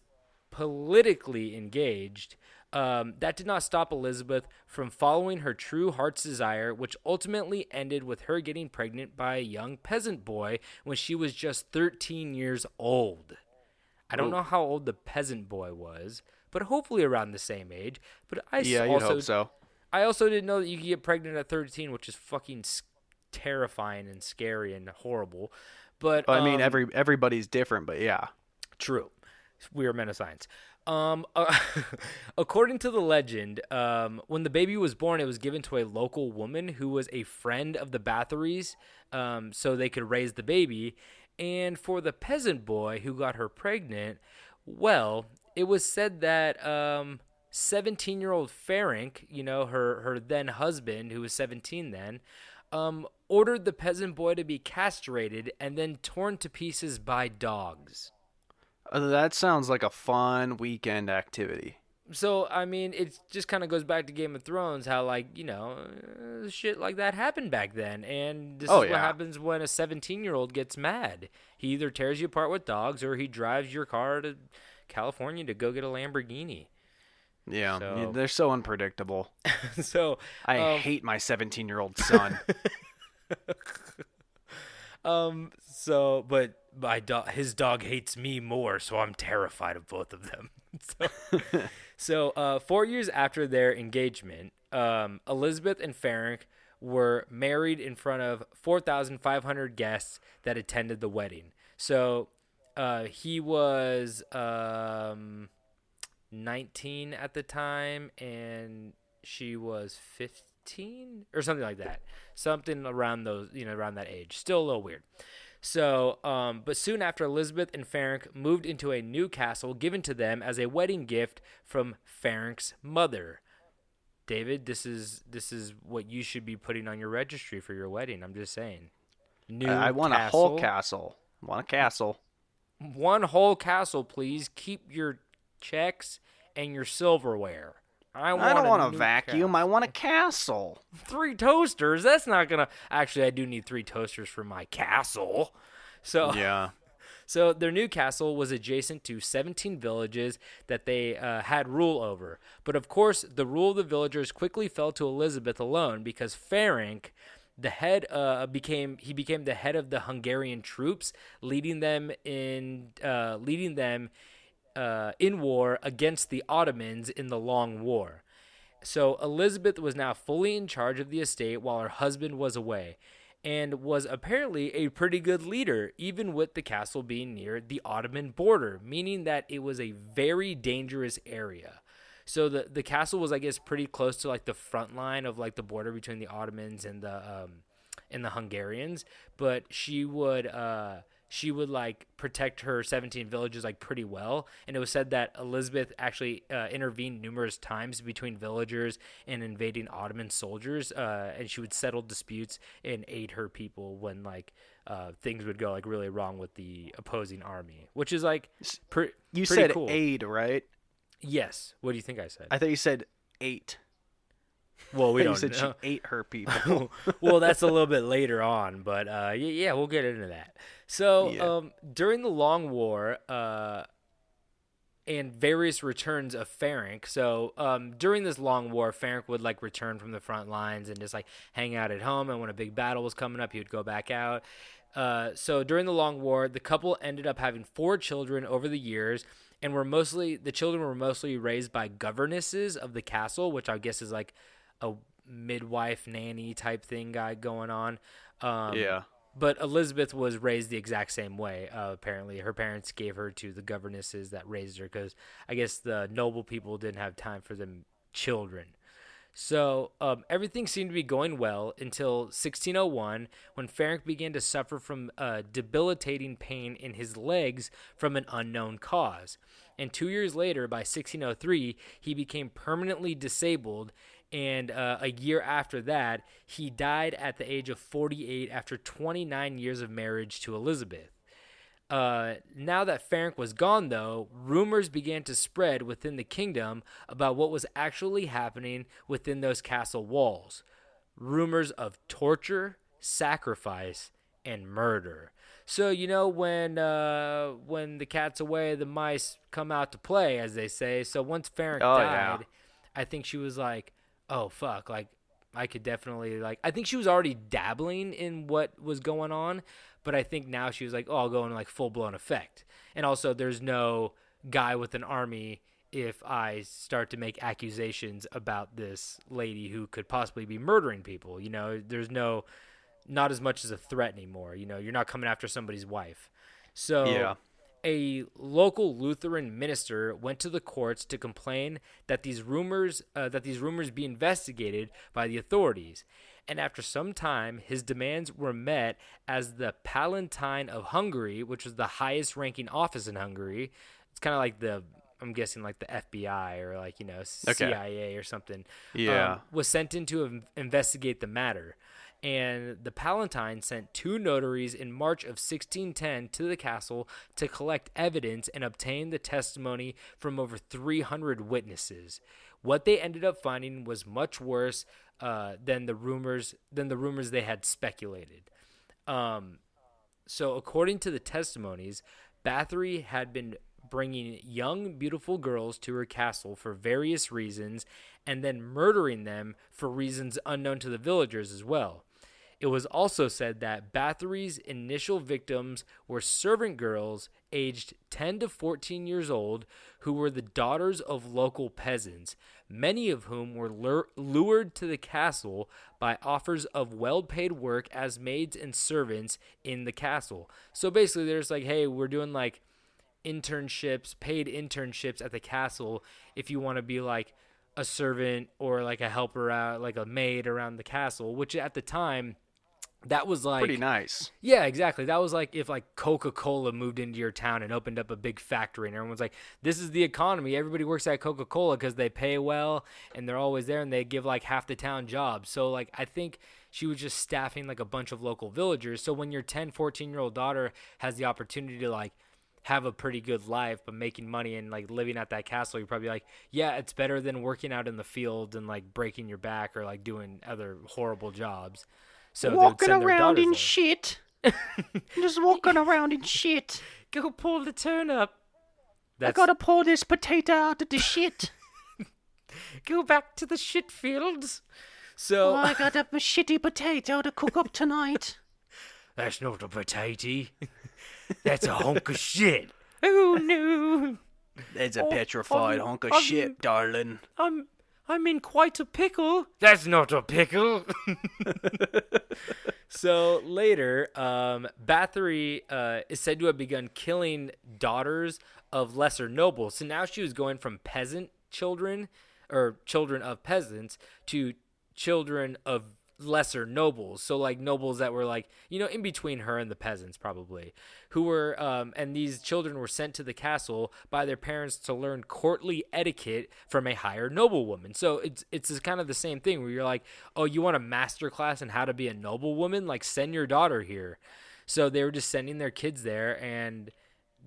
Speaker 4: politically engaged, that did not stop Elizabeth from following her true heart's desire, which ultimately ended with her getting pregnant by a young peasant boy when she was just 13 years old. I don't know how old the peasant boy was, but hopefully around the same age. But
Speaker 5: you'd hope so.
Speaker 4: I also didn't know that you could get pregnant at 13, which is fucking terrifying and scary and horrible. But
Speaker 5: I mean, everybody's different, but yeah.
Speaker 4: True. We are men of science. According to the legend, when the baby was born, it was given to a local woman who was a friend of the Báthorys, so they could raise the baby. And for the peasant boy who got her pregnant, well, it was said that 17-year-old Ferenc, her then husband, who was 17 then, ordered the peasant boy to be castrated and then torn to pieces by dogs.
Speaker 5: That sounds like a fun weekend activity.
Speaker 4: So, I mean, it just kind of goes back to Game of Thrones, how, like, shit like that happened back then. And this is what happens when a 17-year-old gets mad. He either tears you apart with dogs or he drives your car to California to go get a Lamborghini.
Speaker 5: Yeah, they're so unpredictable.
Speaker 4: So
Speaker 5: I hate my 17-year-old son.
Speaker 4: But his dog hates me more, so I'm terrified of both of them. So 4 years after their engagement, Elizabeth and Ferenc were married in front of 4,500 guests that attended the wedding. So he was 19 at the time, and she was 15 or something like that. Something around around that age. Still a little weird. So, but soon after, Elizabeth and Ferenc moved into a new castle given to them as a wedding gift from Ferenc's mother. David, this is what you should be putting on your registry for your wedding. I'm just saying.
Speaker 5: I want a whole castle. I want a castle.
Speaker 4: One whole castle, please. Keep your checks and your silverware.
Speaker 5: I don't want a vacuum. I want a castle.
Speaker 4: 3 toasters? That's not going to... Actually, I do need 3 toasters for my castle. So
Speaker 5: Yeah.
Speaker 4: So their new castle was adjacent to 17 villages that they had rule over. But of course, the rule of the villagers quickly fell to Elizabeth alone because Ferenc, the head, became the head of the Hungarian troops, leading them in war against the Ottomans in the Long War. So Elizabeth was now fully in charge of the estate while her husband was away, and was apparently a pretty good leader, even with the castle being near the Ottoman border, meaning that it was a very dangerous area. So the castle was, I guess, pretty close to like the front line of like the border between the Ottomans and the Hungarians, but she would like protect her 17 villages like pretty well. And it was said that Elizabeth actually intervened numerous times between villagers and invading Ottoman soldiers, and she would settle disputes and aid her people when like things would go like really wrong with the opposing army, which is like
Speaker 5: You
Speaker 4: pretty
Speaker 5: said
Speaker 4: cool.
Speaker 5: aid, right?
Speaker 4: Yes. What do you think I said?
Speaker 5: I thought you said 8.
Speaker 4: Well, we
Speaker 5: You
Speaker 4: don't
Speaker 5: said
Speaker 4: know.
Speaker 5: she ate her people.
Speaker 4: Well, that's a little bit later on, but yeah, we'll get into that. So during the Long War and various returns of Ferenc, so during this Long War, Ferenc would like return from the front lines and just like hang out at home, and when a big battle was coming up, he would go back out. So during the Long War, the couple ended up having 4 children over the years, and the children were mostly raised by governesses of the castle, which I guess is like a midwife nanny type thing going on.
Speaker 5: Yeah.
Speaker 4: But Elizabeth was raised the exact same way. Apparently, her parents gave her to the governesses that raised her because I guess the noble people didn't have time for them children. So everything seemed to be going well until 1601, when Ferenc began to suffer from debilitating pain in his legs from an unknown cause. And 2 years later, by 1603, he became permanently disabled. And a year after that, he died at the age of 48 after 29 years of marriage to Elizabeth. Now that Ferenc was gone, though, rumors began to spread within the kingdom about what was actually happening within those castle walls. Rumors of torture, sacrifice, and murder. So, you know, when the cat's away, the mice come out to play, as they say. So once Ferenc died, I think she was like, oh, fuck, like, I could definitely, like, I think she was already dabbling in what was going on, but I think now she was like, oh, I'll go into, like, full-blown effect. And also, there's no guy with an army if I start to make accusations about this lady who could possibly be murdering people. You know, there's not as much as a threat anymore. You know, you're not coming after somebody's wife. So a local Lutheran minister went to the courts to complain that these rumors be investigated by the authorities. And after some time, his demands were met as the Palatine of Hungary, which was the highest ranking office in Hungary. It's kind of like I'm guessing like the FBI or like, you know, CIA or something.
Speaker 5: Yeah.
Speaker 4: Was sent in to investigate the matter. And the Palatine sent 2 notaries in March of 1610 to the castle to collect evidence and obtain the testimony from over 300 witnesses. What they ended up finding was much worse than the rumors they had speculated. So according to the testimonies, Báthory had been bringing young, beautiful girls to her castle for various reasons and then murdering them for reasons unknown to the villagers as well. It was also said that Báthory's initial victims were servant girls aged 10 to 14 years old who were the daughters of local peasants, many of whom were lured to the castle by offers of well-paid work as maids and servants in the castle. So basically they're just like, hey, we're doing like paid internships at the castle if you want to be like a servant or like a helper out, like a maid around the castle, which at the time, that was like
Speaker 5: pretty nice.
Speaker 4: Yeah, exactly. That was like if like Coca-Cola moved into your town and opened up a big factory and everyone's like, this is the economy. Everybody works at Coca-Cola because they pay well and they're always there and they give like half the town jobs. So like I think she was just staffing like a bunch of local villagers. So when your 10, 14-year-old daughter has the opportunity to like have a pretty good life, but making money and like living at that castle, you're probably like, yeah, it's better than working out in the field and like breaking your back or like doing other horrible jobs. So
Speaker 5: Walking
Speaker 4: they would send their
Speaker 5: around
Speaker 4: daughters
Speaker 5: in
Speaker 4: there.
Speaker 5: shit. Just walking around in shit.
Speaker 4: Go pull the turnip.
Speaker 5: I gotta pull this potato out of the shit.
Speaker 4: Go back to the shit fields. So
Speaker 5: I got a shitty potato to cook up tonight.
Speaker 4: that's not a potato. That's a hunk of shit. Oh no.
Speaker 5: It's a petrified hunk of shit, darling.
Speaker 4: I'm in quite a pickle. That's not a pickle. So later, Bathory is said to have begun killing daughters of lesser nobles. So now she was going from peasant children or children of peasants to children of lesser nobles. So like nobles that were like, in between her and the peasants probably, who were, and these children were sent to the castle by their parents to learn courtly etiquette from a higher noblewoman. So it's kind of the same thing where you're like, oh, you want a master class in how to be a noblewoman? Like send your daughter here. So they were just sending their kids there and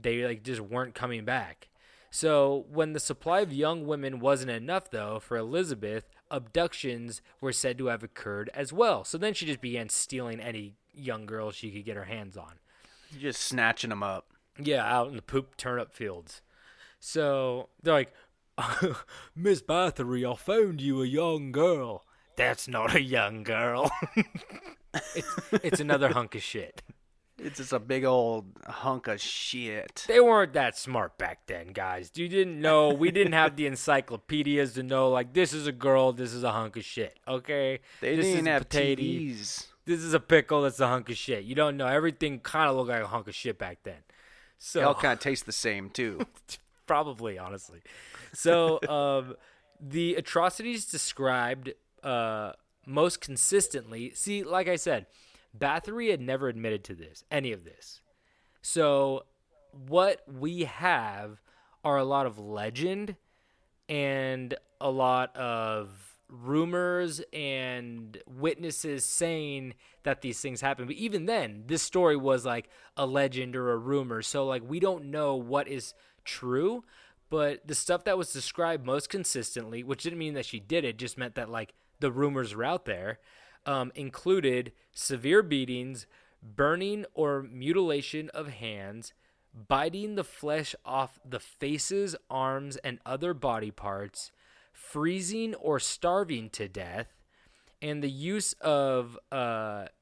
Speaker 4: they like just weren't coming back. So when the supply of young women wasn't enough, though, for Elizabeth, abductions were said to have occurred as well. So then she just began stealing any young girl she could get her hands on.
Speaker 5: Just snatching them up.
Speaker 4: Yeah, out in the poop turnip fields. So they're like, Miss Bathory, I found you a young girl. That's not a young girl. it's another hunk of shit.
Speaker 5: It's just a big old hunk of shit.
Speaker 4: They weren't that smart back then, guys. You didn't know. We didn't have the encyclopedias to know, like, this is a girl, this is a hunk of shit, okay?
Speaker 5: They
Speaker 4: this
Speaker 5: didn't
Speaker 4: is
Speaker 5: have
Speaker 4: potato.
Speaker 5: TVs.
Speaker 4: This is a pickle, that's a hunk of shit. You don't know. Everything kind of looked like a hunk of shit back then. So
Speaker 5: They all kind of taste the same, too.
Speaker 4: probably, honestly. So the atrocities described most consistently, see, like I said, Báthory had never admitted to any of this. So what we have are a lot of legend and a lot of rumors and witnesses saying that these things happen. But even then, this story was like a legend or a rumor. So like we don't know what is true, but the stuff that was described most consistently, which didn't mean that she did it, just meant that like the rumors were out there, included severe beatings, burning or mutilation of hands, biting the flesh off the faces, arms, and other body parts, freezing or starving to death, and the use of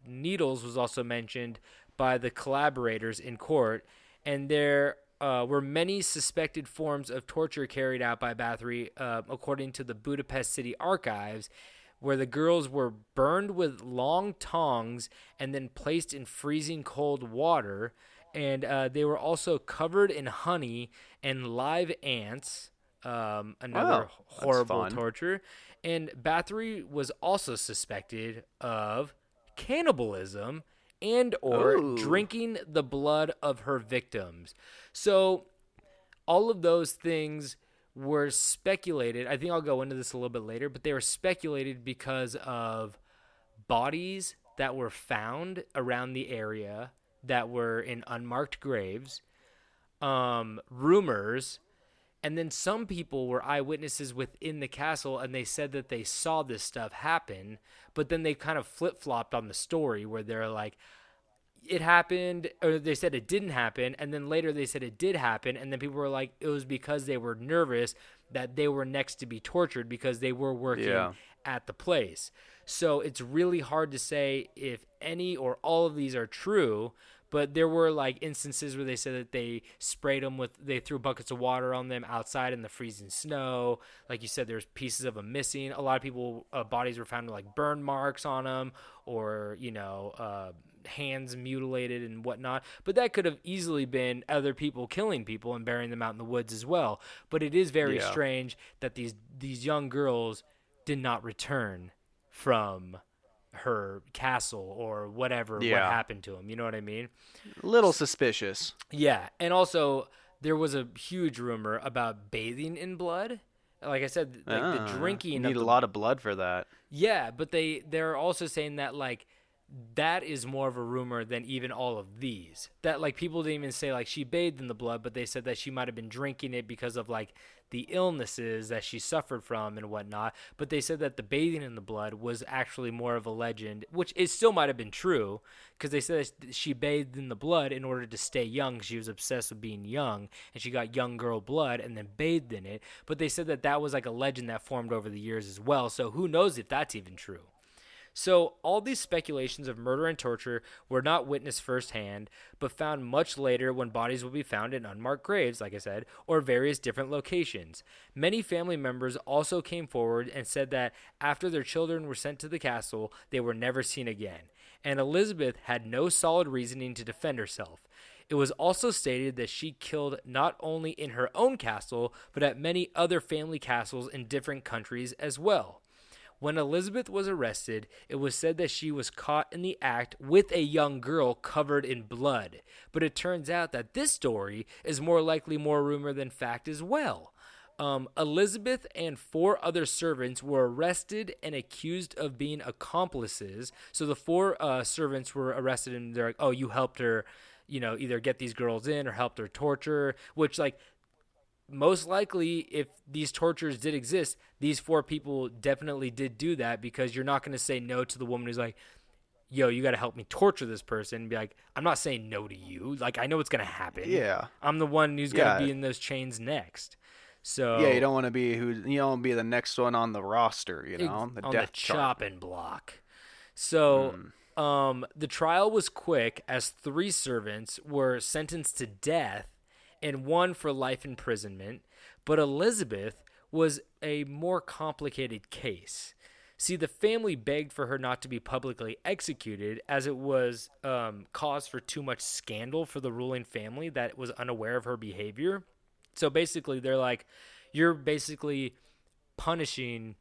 Speaker 4: needles was also mentioned by the collaborators in court, and there were many suspected forms of torture carried out by Báthory, according to the Budapest City Archives, where the girls were burned with long tongs and then placed in freezing cold water. And they were also covered in honey and live ants, another horrible torture. And Báthory was also suspected of cannibalism and or drinking the blood of her victims. So all of those things were speculated. I think I'll go into this a little bit later, but they were speculated because of bodies that were found around the area that were in unmarked graves, rumors, and then some people were eyewitnesses within the castle, and they said that they saw this stuff happen, but then they kind of flip-flopped on the story where they're like, it happened, or they said it didn't happen, and then later they said it did happen, and then people were like, it was because they were nervous that they were next to be tortured because they were working at the place. So it's really hard to say if any or all of these are true, but there were like instances where they said that they sprayed them they threw buckets of water on them outside in the freezing snow. Like you said, there's pieces of them missing. A lot of people, bodies were found with like burn marks on them, or, hands mutilated and whatnot. But that could have easily been other people killing people and burying them out in the woods as well. But it is very strange that these young girls did not return from her castle or whatever, what happened to them. You know what I mean?
Speaker 5: A little suspicious. Yeah.
Speaker 4: And also there was a huge rumor about bathing in blood. Like I said, like the drinking.
Speaker 5: You need a lot of blood for that.
Speaker 4: Yeah, but they're also saying that like that is more of a rumor than even all of these. That like people didn't even say like she bathed in the blood, but they said that she might have been drinking it because of like the illnesses that she suffered from and whatnot. But they said that the bathing in the blood was actually more of a legend, which it still might have been true, because they said that she bathed in the blood in order to stay young. She was obsessed with being young, and she got young girl blood and then bathed in it. But they said that that was like a legend that formed over the years as well. So who knows if that's even true. So all these speculations of murder and torture were not witnessed firsthand, but found much later when bodies will be found in unmarked graves, like I said, or various different locations. Many family members also came forward and said that after their children were sent to the castle, they were never seen again. And Elizabeth had no solid reasoning to defend herself. It was also stated that she killed not only in her own castle, but at many other family castles in different countries as well. When Elizabeth was arrested, it was said that she was caught in the act with a young girl covered in blood. But it turns out that this story is more likely more rumor than fact as well. Elizabeth and 4 other servants were arrested and accused of being accomplices. So the 4 servants were arrested and they're like, oh, you helped her, either get these girls in or helped her torture, which like, most likely, if these tortures did exist, these 4 people definitely did do that, because you're not going to say no to the woman who's like, yo, you got to help me torture this person. And be like, I'm not saying no to you. Like, I know what's going to happen.
Speaker 5: Yeah.
Speaker 4: I'm the one who's going to be in those chains next. So
Speaker 5: yeah, you don't want to be be the next one on the roster, the
Speaker 4: on
Speaker 5: death
Speaker 4: the
Speaker 5: chart.
Speaker 4: chopping block. So the trial was quick, as 3 servants were sentenced to death and 1 for life imprisonment, but Elizabeth was a more complicated case. See, the family begged for her not to be publicly executed, as it was cause for too much scandal for the ruling family that was unaware of her behavior. So basically, they're like, you're basically punishing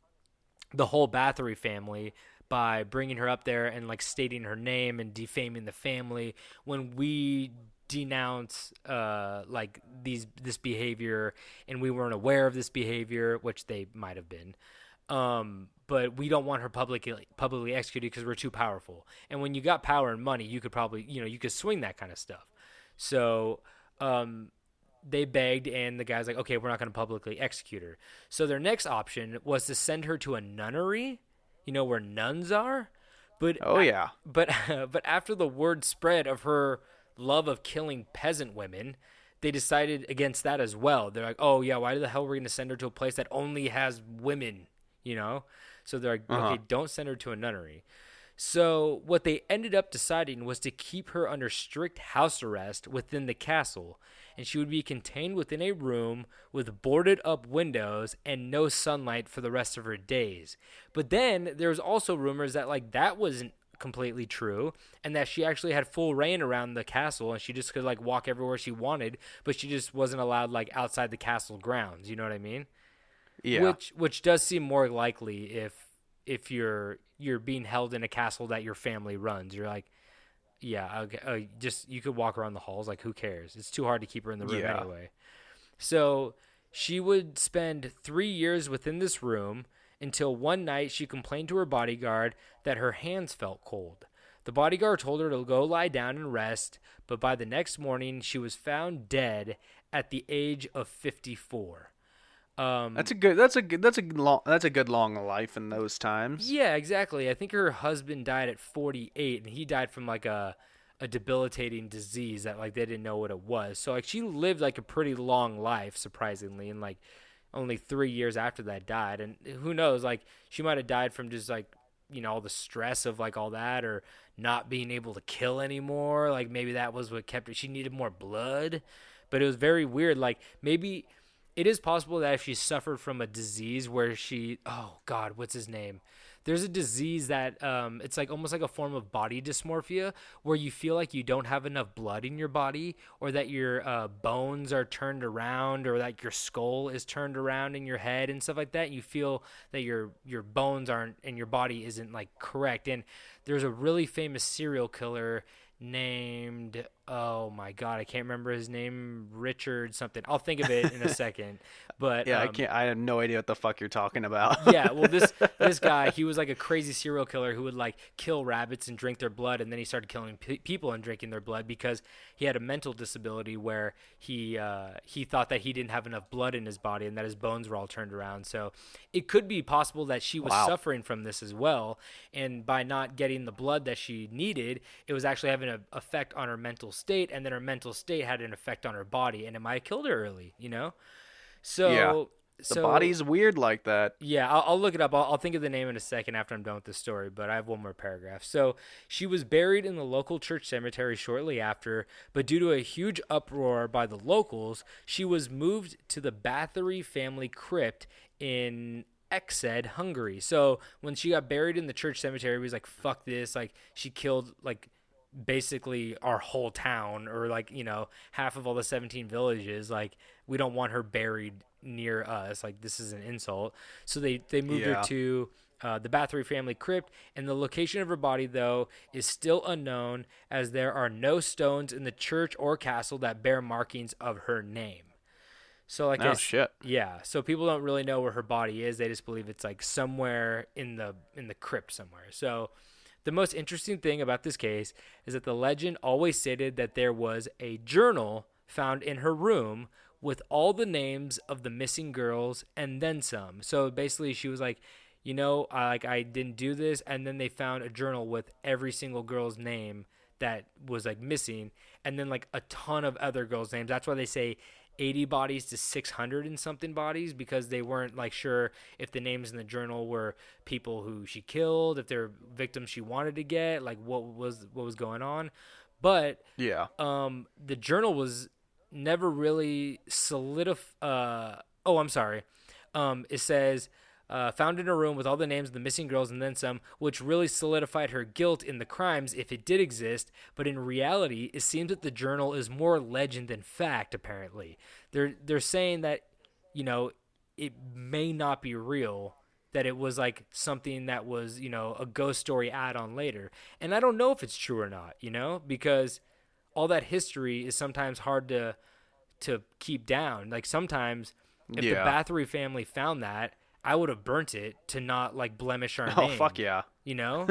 Speaker 4: the whole Bathory family by bringing her up there and like stating her name and defaming the family, when we denounce this behavior and we weren't aware of this behavior, which they might have been, but we don't want her publicly executed because we're too powerful. And when you got power and money, you could probably you could swing that kind of stuff. So they begged, and the guy's like, okay, we're not going to publicly execute her. So their next option was to send her to a nunnery, where nuns are. But but after the word spread of her love of killing peasant women, they decided against that as well. They're like, oh yeah, why the hell are we going to send her to a place that only has women, So they're like, okay, don't send her to a nunnery. So what they ended up deciding was to keep her under strict house arrest within the castle, and she would be contained within a room with boarded up windows and no sunlight for the rest of her days. But then there's also rumors that like that wasn't completely true, and that she actually had full reign around the castle, and she just could like walk everywhere she wanted, but she just wasn't allowed like outside the castle grounds. You know what I mean?
Speaker 5: Yeah.
Speaker 4: Which does seem more likely if you're being held in a castle that your family runs. You're like, yeah, okay, just you could walk around the halls. Like, who cares? It's too hard to keep her in the room anyway. So she would spend 3 years within this room, until one night she complained to her bodyguard that her hands felt cold. The bodyguard told her to go lie down and rest, but by the next morning she was found dead at the age of 54.
Speaker 5: That's a good long life in those times.
Speaker 4: Yeah, exactly. I think her husband died at 48, and he died from like a debilitating disease that like they didn't know what it was. So like she lived like a pretty long life, surprisingly, and like only 3 years after that died. And who knows, like she might have died from just like all the stress of like all that, or not being able to kill anymore. Like maybe that was what kept her. She needed more blood. But it was very weird. Like maybe it is possible that if she suffered from a disease where what's his name? There's a disease that it's like almost like a form of body dysmorphia, where you feel like you don't have enough blood in your body, or that your bones are turned around, or that your skull is turned around in your head and stuff like that. You feel that your bones aren't and your body isn't like correct. And there's a really famous serial killer named, oh my God, I can't remember his name, Richard something. I'll think of it in a second. But
Speaker 5: Yeah, I can't. I have no idea what the fuck you're talking about.
Speaker 4: yeah, well, this guy, he was like a crazy serial killer who would like kill rabbits and drink their blood, and then he started killing people and drinking their blood because he had a mental disability where he thought that he didn't have enough blood in his body and that his bones were all turned around. So it could be possible that she was suffering from this as well, and by not getting the blood that she needed, it was actually having an effect on her mental state, and then her mental state had an effect on her body, and it might have killed her early, you know? So
Speaker 5: Yeah. The body's weird like that.
Speaker 4: yeah, I'll look it up. I'll think of the name in a second after I'm done with this story, but I have one more paragraph. So she was buried in the local church cemetery shortly after, but due to a huge uproar by the locals, she was moved to the Báthory family crypt in Exed, Hungary. So when she got buried in the church cemetery, he was like, fuck this. Like, she killed, like, basically our whole town, or like, you know, half of all the 17 villages. Like, we don't want her buried near us. Like, this is an insult. So they moved her to the Bathory family crypt, and the location of her body, though, is still unknown, as there are no stones in the church or castle that bear markings of her name. So like,
Speaker 5: shit.
Speaker 4: Yeah. So people don't really know where her body is. They just believe it's like somewhere in the crypt somewhere. So the most interesting thing about this case is that the legend always stated that there was a journal found in her room with all the names of the missing girls and then some. So basically she was like, you know, I didn't do this. And then they found a journal with every single girl's name that was like missing, and then like a ton of other girls' names. That's why they say 80 bodies to 600 and something bodies, because they weren't like sure if the names in the journal were people who she killed, if they're victims she wanted to get, like what was going on. But
Speaker 5: Yeah.
Speaker 4: the journal was never really solidified. It says found in a room with all the names of the missing girls and then some, which really solidified her guilt in the crimes if it did exist. But in reality, it seems that the journal is more legend than fact. Apparently, they're saying that, you know, it may not be real, that it was like something that was, you know, a ghost story add-on later. And I don't know if it's true or not, you know, because all that history is sometimes hard to keep down. Like, sometimes if the Bathory family found that, I would have burnt it to not like blemish our name.
Speaker 5: Oh, fuck yeah.
Speaker 4: You know?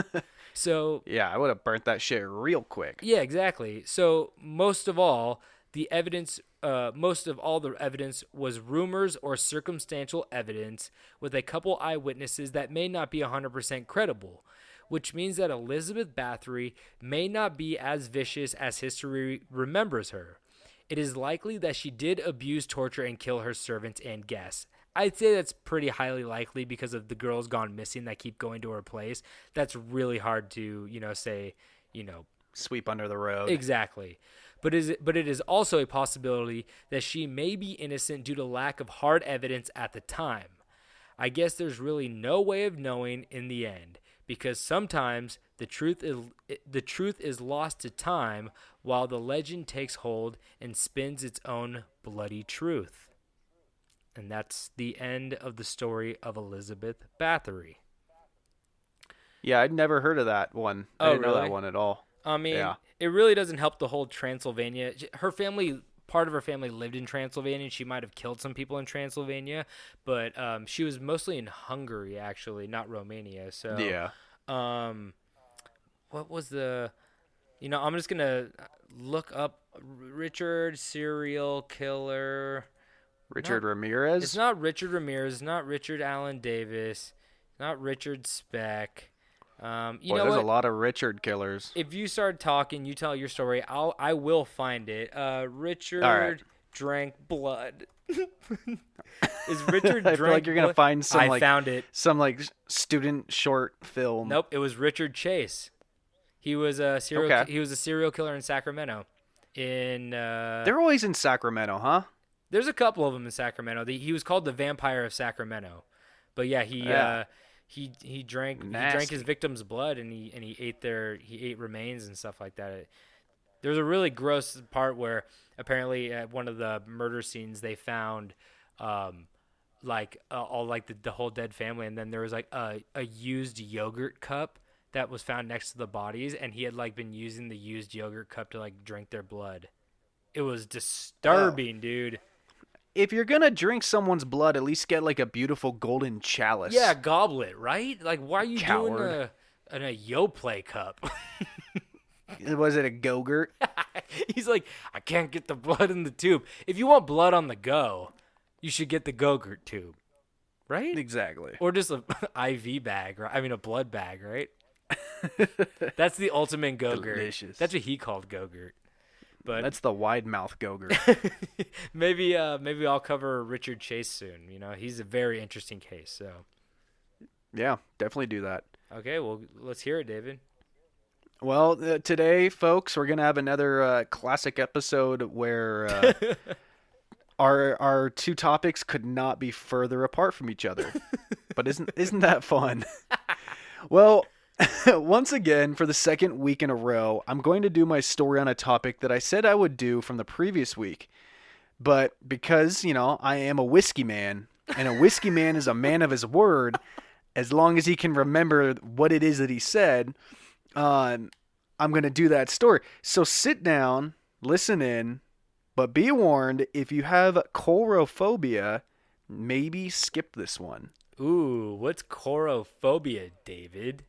Speaker 4: So
Speaker 5: yeah, I would have burnt that shit real quick.
Speaker 4: Yeah, exactly. So most of all the evidence was rumors or circumstantial evidence with a couple eyewitnesses that may not be 100% credible, which means that Elizabeth Bathory may not be as vicious as history remembers her. It is likely that she did abuse, torture, and kill her servants and guests. I'd say that's pretty highly likely because of the girls gone missing that keep going to her place. That's really hard to, you know, say, you know,
Speaker 5: sweep under the rug.
Speaker 4: Exactly. But it is also a possibility that she may be innocent due to lack of hard evidence at the time. I guess there's really no way of knowing in the end, because sometimes the truth is lost to time while the legend takes hold and spins its own bloody truth. And that's the end of the story of Elizabeth Bathory.
Speaker 5: Yeah, I'd never heard of that one. I didn't know that one at all.
Speaker 4: I mean, It really doesn't help the whole Transylvania. Part of her family lived in Transylvania, and she might have killed some people in Transylvania, but she was mostly in Hungary, actually, not Romania. So,
Speaker 5: yeah.
Speaker 4: What was the, you know, I'm just going to look up Richard serial killer.
Speaker 5: Richard Ramirez?
Speaker 4: It's not Richard Ramirez. It's not Richard Allen Davis. It's not Richard Speck. There's
Speaker 5: a lot of Richard killers.
Speaker 4: If you start talking, you tell your story, I will find it. Richard drank blood. Is Richard
Speaker 5: I feel like you're gonna find some.
Speaker 4: I found it.
Speaker 5: Some like student short film.
Speaker 4: Nope, it was Richard Chase. He was a serial killer in Sacramento.
Speaker 5: They're always in Sacramento, huh?
Speaker 4: There's a couple of them in Sacramento. He was called the Vampire of Sacramento. But yeah, he drank his victims' blood, and he ate remains and stuff like that. There's a really gross part where apparently at one of the murder scenes they found all the whole dead family, and then there was like a used yogurt cup that was found next to the bodies, and he had like been using the used yogurt cup to like drink their blood. It was disturbing, dude.
Speaker 5: If you're gonna drink someone's blood, at least get like a beautiful golden chalice.
Speaker 4: Yeah, goblet, right? Like, why are you doing
Speaker 5: Coward.
Speaker 4: a Yoplait cup?
Speaker 5: Was it a Go-Gurt?
Speaker 4: He's like, I can't get the blood in the tube. If you want blood on the go, you should get the Go-Gurt tube, right?
Speaker 5: Exactly.
Speaker 4: Or just a IV bag, right? I mean, a blood bag, right? That's the ultimate Go-Gurt.
Speaker 5: Delicious.
Speaker 4: That's what he called Go-Gurt. But
Speaker 5: That's the wide mouth Go-Gurt.
Speaker 4: maybe I'll cover Richard Chase soon. You know, he's a very interesting case. So,
Speaker 5: Yeah, definitely do that.
Speaker 4: okay, well, let's hear it, David.
Speaker 5: Well, today, folks, we're gonna have another classic episode where our two topics could not be further apart from each other. But isn't that fun? Well, once again, for the second week in a row, I'm going to do my story on a topic that I said I would do from the previous week. But because, I am a whiskey man, and a whiskey man is a man of his word, as long as he can remember what it is that he said, I'm going to do that story. So sit down, listen in, but be warned, if you have chorophobia, maybe skip this one.
Speaker 4: Ooh, what's chorophobia, David?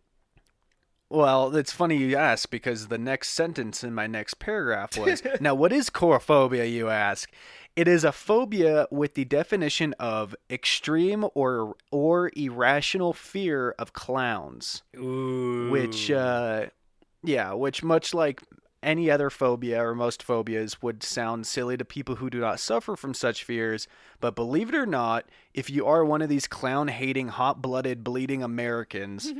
Speaker 5: Well, it's funny you ask, because the next sentence in my next paragraph was, now what is chorophobia, you ask? It is a phobia with the definition of extreme or irrational fear of clowns.
Speaker 4: Ooh.
Speaker 5: Which much like any other phobia or most phobias would sound silly to people who do not suffer from such fears. But believe it or not, if you are one of these clown-hating, hot-blooded, bleeding Americans,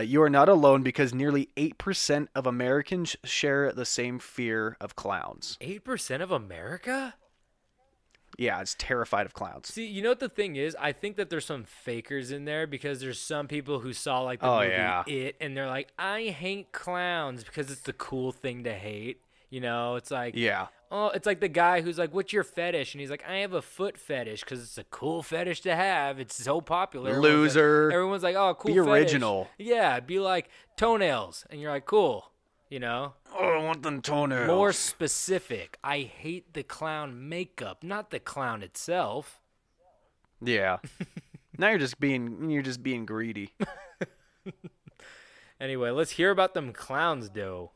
Speaker 5: you are not alone, because nearly 8% of Americans share the same fear of clowns.
Speaker 4: 8% of America?
Speaker 5: Yeah, it's terrified of clowns.
Speaker 4: See, you know what the thing is? I think that there's some fakers in there, because there's some people who saw like the movie It, and they're like, I hate clowns because it's the cool thing to hate. It's like, it's like the guy who's like, what's your fetish? And he's like, I have a foot fetish because it's a cool fetish to have. It's so popular.
Speaker 5: Loser.
Speaker 4: Everyone's like, oh, cool
Speaker 5: Be
Speaker 4: fetish.
Speaker 5: original.
Speaker 4: Yeah, be like toenails. And you're like, cool.
Speaker 5: Oh, I want them toenails.
Speaker 4: More specific. I hate the clown makeup, not the clown itself.
Speaker 5: Yeah. Now you're just being greedy.
Speaker 4: Anyway, let's hear about them clowns, though.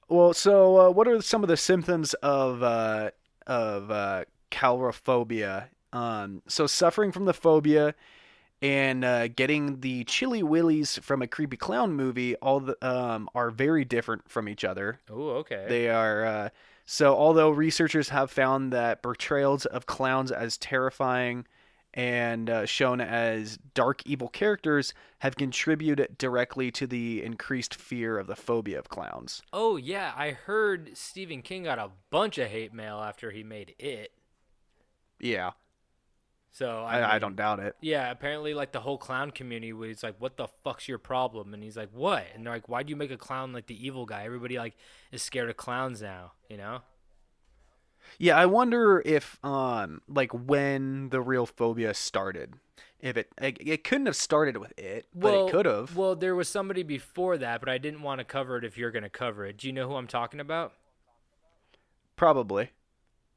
Speaker 5: Well, so what are some of the symptoms of chorophobia? So suffering from the phobia and getting the chilly willies from a creepy clown movie are very different from each other.
Speaker 4: Oh, okay.
Speaker 5: They are so although researchers have found that portrayals of clowns as terrifying and shown as dark evil characters have contributed directly to the increased fear of the phobia of clowns.
Speaker 4: Oh, yeah. I heard Stephen King got a bunch of hate mail after he made It.
Speaker 5: Yeah.
Speaker 4: So
Speaker 5: I don't doubt it.
Speaker 4: Yeah, apparently like the whole clown community was like, what the fuck's your problem? And he's like, what? And they're like, why'd you make a clown like the evil guy? Everybody like is scared of clowns now,
Speaker 5: Yeah, I wonder if like when the real phobia started. If it couldn't have started with It, but it could have.
Speaker 4: Well, there was somebody before that, but I didn't want to cover it if you're going to cover it. Do you know who I'm talking about?
Speaker 5: Probably.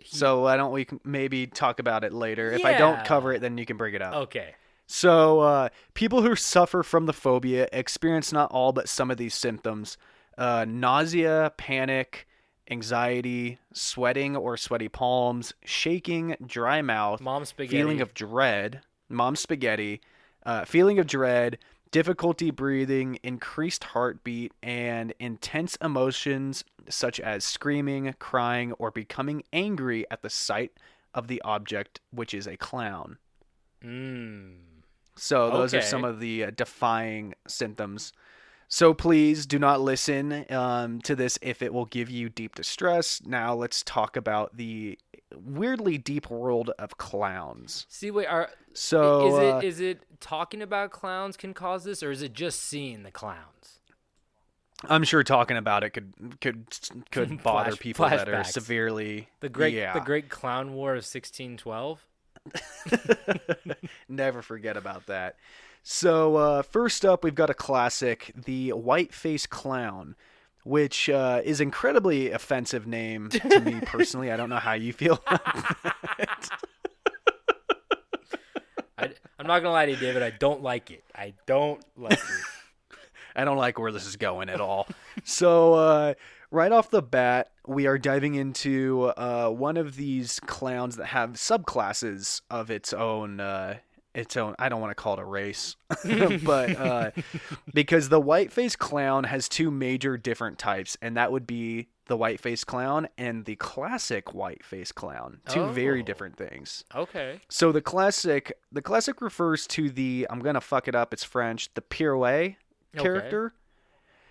Speaker 5: So why don't we maybe talk about it later? If I don't cover it, then you can bring it up.
Speaker 4: Okay.
Speaker 5: So people who suffer from the phobia experience not all but some of these symptoms. Nausea, panic, anxiety, sweating or sweaty palms, shaking, dry mouth, feeling of dread, feeling of dread, difficulty breathing, increased heartbeat, and intense emotions such as screaming, crying, or becoming angry at the sight of the object, which is a clown. So those are some of the defying symptoms. So please do not listen to this if it will give you deep distress. Now let's talk about the weirdly deep world of clowns.
Speaker 4: See, wait, is it talking about clowns can cause this, or is it just seeing the clowns?
Speaker 5: I'm sure talking about it could bother people that are severely
Speaker 4: the great clown war of 1612.
Speaker 5: Never forget about that. So first up, we've got a classic, the White-Faced Clown, which is incredibly offensive name to me personally. I don't know how you feel about that.
Speaker 4: I'm not gonna lie to you, David. I don't like it. I don't like it.
Speaker 5: I don't like where this is going at all. So right off the bat, we are diving into one of these clowns that have subclasses of its own. I don't want to call it a race, but because the white-faced clown has two major different types, and that would be the white-faced clown and the classic white-faced clown. Two very different things.
Speaker 4: Okay.
Speaker 5: So the classic refers to the, I'm gonna fuck it up, it's French, the pirouette character,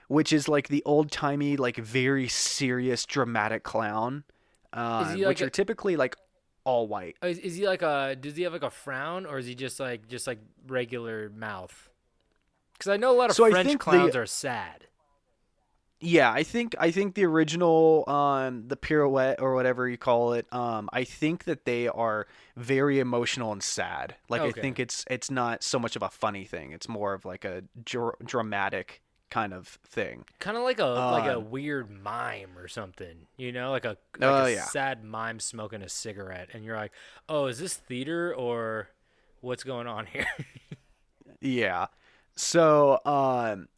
Speaker 5: which is like the old-timey, like very serious, dramatic clown, which are typically like all white.
Speaker 4: Is he like does he have like a frown, or is he just like regular mouth? Because I know a lot of French clowns are sad.
Speaker 5: Yeah, I think the original the pirouette or whatever you call it, I think that they are very emotional and sad. Like I think it's not so much of a funny thing. It's more of like a dramatic kind of thing.
Speaker 4: Kind of like a weird mime or something, you know, like a sad mime smoking a cigarette, and you're like, oh, is this theater or what's going on here?
Speaker 5: Yeah. So,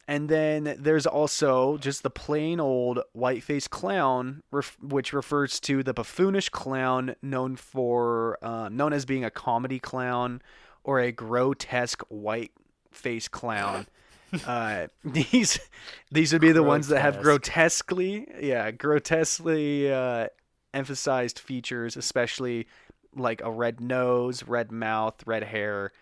Speaker 5: and then there's also just the plain old white-faced clown, which refers to the buffoonish clown known as being a comedy clown or a grotesque white-faced clown. These would be the ones that have grotesquely emphasized features, especially like a red nose, red mouth, red hair.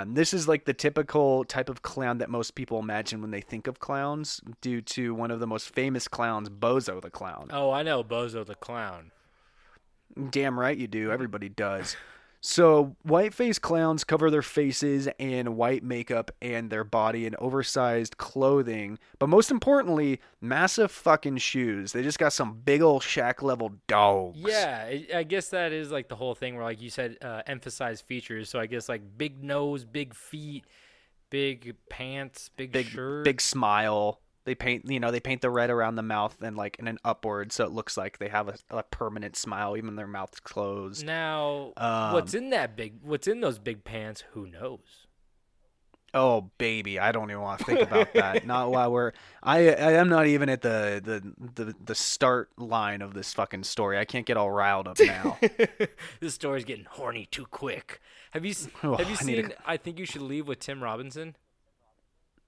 Speaker 5: This is like the typical type of clown that most people imagine when they think of clowns, due to one of the most famous clowns, Bozo the Clown.
Speaker 4: Oh, I know Bozo the Clown.
Speaker 5: Damn right you do. Everybody does. So white-faced clowns cover their faces in white makeup and their body in oversized clothing, but most importantly, massive fucking shoes. They just got some big old Shaq-level dogs.
Speaker 4: Yeah, I guess that is like the whole thing where, like you said, emphasize features. So I guess like big nose, big feet, big pants, big shirt,
Speaker 5: big smile. They paint the red around the mouth and like in an upward, so it looks like they have a permanent smile, even their mouth's closed.
Speaker 4: Now, what's in those big pants? Who knows?
Speaker 5: Oh baby, I don't even want to think about that. Not while I am not even at the start line of this fucking story. I can't get all riled up now.
Speaker 4: This story's getting horny too quick. Have you seen? I Think You Should Leave with Tim Robinson?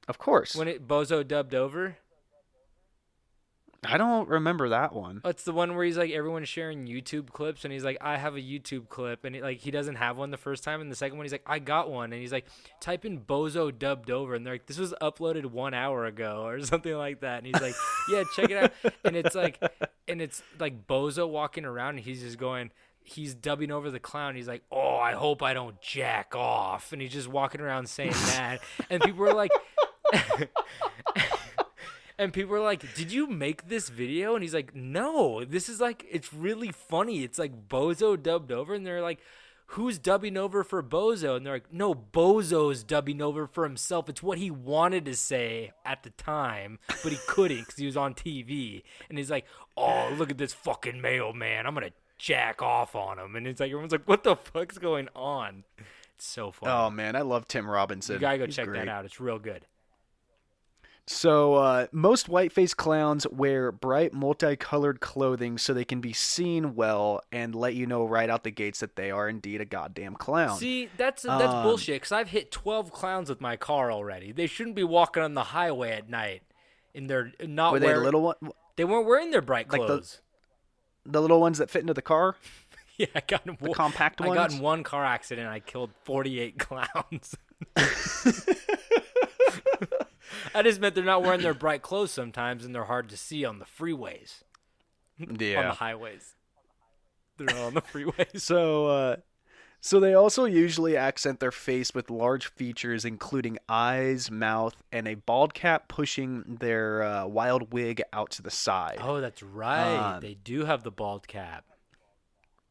Speaker 5: Of course.
Speaker 4: When Bozo dubbed over?
Speaker 5: I don't remember that one.
Speaker 4: Oh, it's the one where he's like, everyone's sharing YouTube clips, and he's like, I have a YouTube clip, and he doesn't have one the first time, and the second one he's like, I got one, and he's like, type in Bozo dubbed over, and they're like, this was uploaded 1 hour ago, or something like that, and he's like, yeah, check it out, and it's like Bozo walking around, and he's just going, he's dubbing over the clown. He's like, oh, I hope I don't jack off, and he's just walking around saying that, and people are like. And people are like, did you make this video? And he's like, no, this is like, it's really funny. It's like Bozo dubbed over. And they're like, who's dubbing over for Bozo? And they're like, no, Bozo's dubbing over for himself. It's what he wanted to say at the time, but he couldn't because he was on TV. And he's like, oh, look at this fucking mailman. I'm going to jack off on him. And it's like, everyone's like, what the fuck's going on? It's so funny.
Speaker 5: Oh, man, I love Tim Robinson.
Speaker 4: You got to go check that out. It's real good.
Speaker 5: So most white-faced clowns wear bright, multicolored clothing so they can be seen well and let you know right out the gates that they are indeed a goddamn clown.
Speaker 4: See, that's bullshit, because I've hit 12 clowns with my car already. They shouldn't be walking on the highway at night. And they're not
Speaker 5: Were
Speaker 4: wearing...
Speaker 5: they little one?
Speaker 4: They weren't wearing their bright clothes.
Speaker 5: Like the little ones that fit into the car?
Speaker 4: Yeah, I got in
Speaker 5: the compact ones?
Speaker 4: I got in one car accident and I killed 48 clowns. I just meant they're not wearing their bright clothes sometimes, and they're hard to see on the freeways.
Speaker 5: Yeah.
Speaker 4: On the highways. They're on the freeways.
Speaker 5: So they also usually accent their face with large features, including eyes, mouth, and a bald cap pushing their wild wig out to the side.
Speaker 4: Oh, that's right. They do have the bald cap.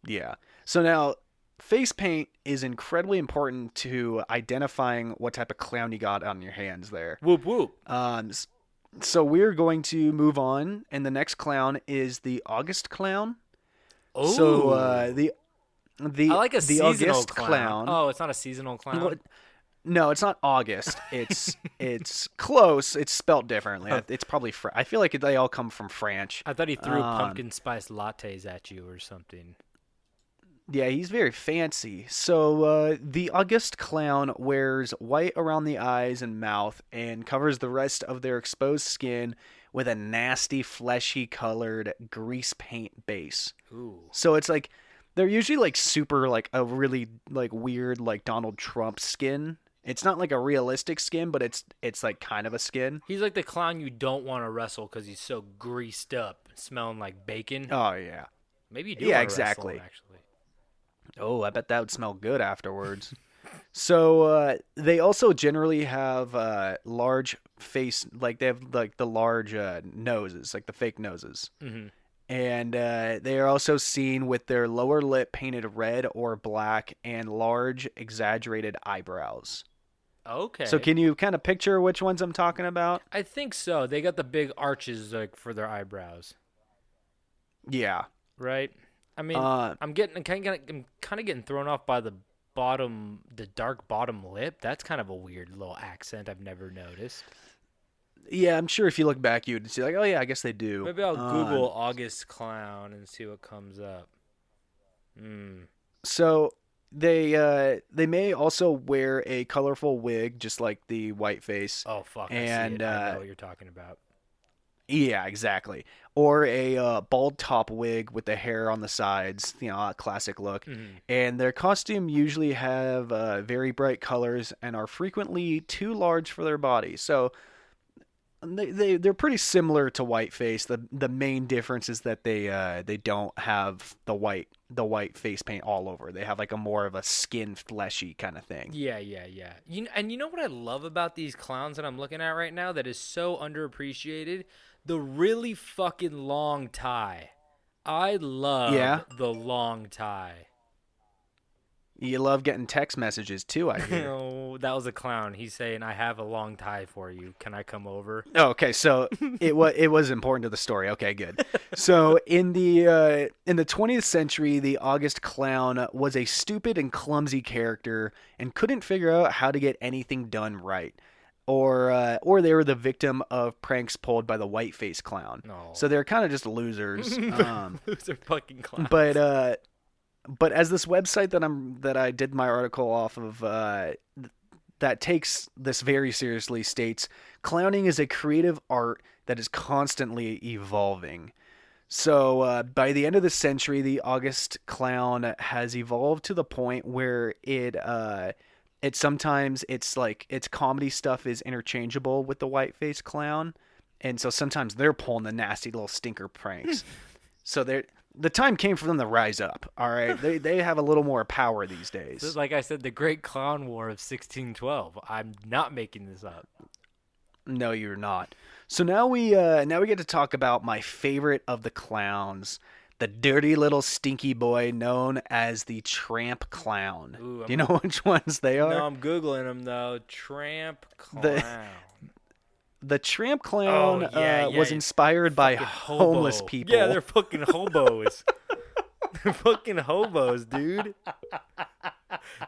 Speaker 5: Yeah. So now, face paint is incredibly important to identifying what type of clown you got on your hands there.
Speaker 4: Whoop whoop.
Speaker 5: So we're going to move on, and the next clown is the August Clown.
Speaker 4: Oh,
Speaker 5: So the
Speaker 4: I like a
Speaker 5: the
Speaker 4: seasonal
Speaker 5: August
Speaker 4: clown. Oh, it's not a seasonal clown.
Speaker 5: Well, no, it's not August. It's close. It's spelt differently. It's probably I feel like they all come from French.
Speaker 4: I thought he threw pumpkin spice lattes at you or something.
Speaker 5: Yeah, he's very fancy. So the August Clown wears white around the eyes and mouth and covers the rest of their exposed skin with a nasty, fleshy colored grease paint base.
Speaker 4: Ooh.
Speaker 5: So it's like they're usually like super like a really like weird like Donald Trump skin. It's not like a realistic skin, but it's like kind of a skin.
Speaker 4: He's like the clown you don't want to wrestle because he's so greased up, smelling like bacon.
Speaker 5: Oh yeah.
Speaker 4: Maybe you do.
Speaker 5: Yeah,
Speaker 4: wanna
Speaker 5: exactly.
Speaker 4: wrestle him, actually.
Speaker 5: Oh, I bet that would smell good afterwards. So they also generally have large face, like they have like the large noses, like the fake noses.
Speaker 4: Mm-hmm.
Speaker 5: And they are also seen with their lower lip painted red or black and large exaggerated eyebrows.
Speaker 4: Okay.
Speaker 5: So can you kind of picture which ones I'm talking about?
Speaker 4: I think so. They got the big arches like for their eyebrows,
Speaker 5: Yeah.
Speaker 4: right? I mean, I'm kind of getting thrown off by the dark bottom lip. That's kind of a weird little accent I've never noticed.
Speaker 5: Yeah, I'm sure if you look back, you'd see like, oh yeah, I guess they do.
Speaker 4: Maybe I'll Google August Clown and see what comes up.
Speaker 5: So they may also wear a colorful wig, just like the white face.
Speaker 4: Oh fuck!
Speaker 5: And
Speaker 4: I know what you're talking about.
Speaker 5: yeah, exactly. Or a bald top wig with the hair on the sides, a classic look.
Speaker 4: Mm-hmm.
Speaker 5: And their costume usually have very bright colors and are frequently too large for their body. So they're pretty similar to Whiteface. The main difference is that they don't have the white face paint all over. They have like a more of a skin fleshy kind of thing.
Speaker 4: Yeah. You know what I love about these clowns that I'm looking at right now that is so underappreciated? The really fucking long tie. I love the long tie.
Speaker 5: You love getting text messages too, I hear.
Speaker 4: No, that was a clown. He's saying, "I have a long tie for you. Can I come over?"
Speaker 5: Oh, okay, so it was important to the story. Okay, good. So in the 20th century, the August Clown was a stupid and clumsy character and couldn't figure out how to get anything done right. Or they were the victim of pranks pulled by the Whiteface Clown.
Speaker 4: No.
Speaker 5: So they're kind of just losers.
Speaker 4: Loser fucking clowns.
Speaker 5: But as this website that I did my article off of that takes this very seriously states, clowning is a creative art that is constantly evolving. So by the end of the century, the August Clown has evolved to the point where it sometimes it's like its comedy stuff is interchangeable with the Whiteface Clown, and so sometimes they're pulling the nasty little stinker pranks. So the time came for them to rise up. All right, they have a little more power these days.
Speaker 4: This is, like I said, the Great Clown War of 1612. I'm not making this up.
Speaker 5: No, you're not. So now we get to talk about my favorite of the clowns, the dirty little stinky boy known as the Tramp Clown.
Speaker 4: Ooh,
Speaker 5: do you know which ones they are?
Speaker 4: No, I'm Googling them, though. Tramp Clown.
Speaker 5: The Tramp Clown
Speaker 4: yeah.
Speaker 5: was inspired by homeless people.
Speaker 4: Yeah, they're fucking hobos. They're fucking hobos, dude.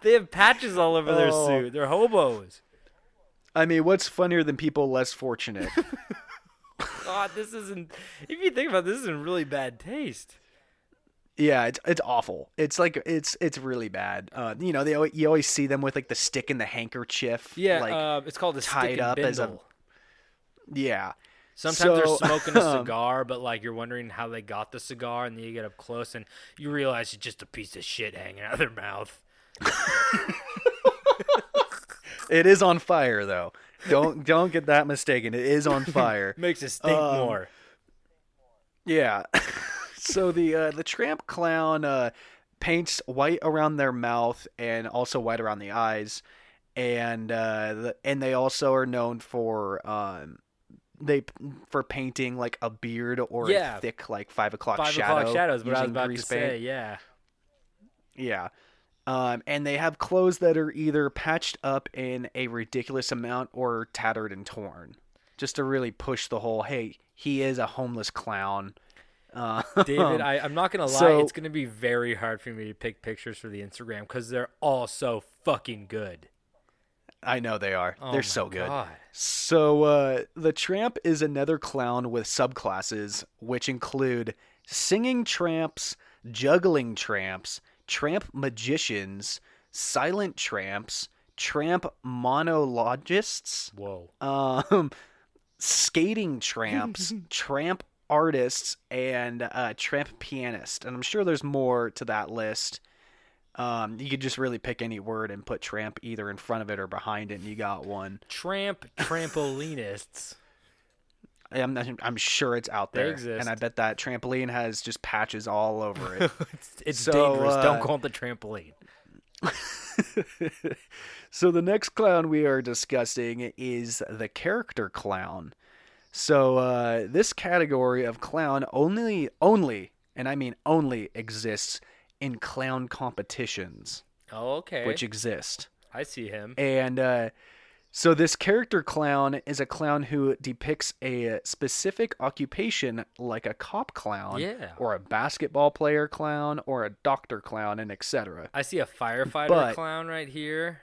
Speaker 4: They have patches all over their suit. They're hobos.
Speaker 5: I mean, what's funnier than people less fortunate?
Speaker 4: God, this isn't... If you think about it, this is in really bad taste.
Speaker 5: Yeah, it's awful. It's like it's really bad. You always see them with like the stick and the handkerchief.
Speaker 4: Yeah,
Speaker 5: like,
Speaker 4: it's called a
Speaker 5: tied
Speaker 4: stick and
Speaker 5: up
Speaker 4: bindle.
Speaker 5: as a. Yeah.
Speaker 4: Sometimes they're smoking a cigar, but like you're wondering how they got the cigar, and then you get up close and you realize it's just a piece of shit hanging out of their mouth.
Speaker 5: It is on fire though. Don't get that mistaken. It is on fire.
Speaker 4: Makes it stink more.
Speaker 5: Yeah. So the Tramp Clown paints white around their mouth and also white around the eyes, and they also are known for painting like a beard or a thick like 5 o'clock shadow.
Speaker 4: 5 o'clock shadows, what I was
Speaker 5: using
Speaker 4: about
Speaker 5: grease
Speaker 4: to
Speaker 5: paint.
Speaker 4: say. Yeah.
Speaker 5: Yeah. And they have clothes that are either patched up in a ridiculous amount or tattered and torn, just to really push the whole, hey, he is a homeless clown.
Speaker 4: David, I'm not going to lie.
Speaker 5: so-
Speaker 4: It's going to be very hard for me to pick pictures for the Instagram because they're all so fucking good.
Speaker 5: I know they are.
Speaker 4: Oh
Speaker 5: They're
Speaker 4: my
Speaker 5: so good.
Speaker 4: God.
Speaker 5: So the tramp is another clown with subclasses, which include singing tramps, juggling tramps, tramp magicians, silent tramps, tramp monologists, skating tramps, tramp artists, and tramp pianist. And I'm sure there's more to that list. You could just really pick any word and put tramp either in front of it or behind it, and you got one.
Speaker 4: Tramp trampolinists.
Speaker 5: I'm sure it's out there.
Speaker 4: They exist.
Speaker 5: And I bet that trampoline has just patches all over it.
Speaker 4: It's
Speaker 5: So,
Speaker 4: dangerous. Don't call it the trampoline.
Speaker 5: So the next clown we are discussing is the character clown. So this category of clown only, and I mean only, exists in clown competitions,
Speaker 4: Oh, okay.
Speaker 5: which exist.
Speaker 4: I see him.
Speaker 5: And so this character clown is a clown who depicts a specific occupation, like a cop clown,
Speaker 4: Yeah.
Speaker 5: or a basketball player clown, or a doctor clown, and etc.
Speaker 4: I see a firefighter
Speaker 5: But-
Speaker 4: clown right here.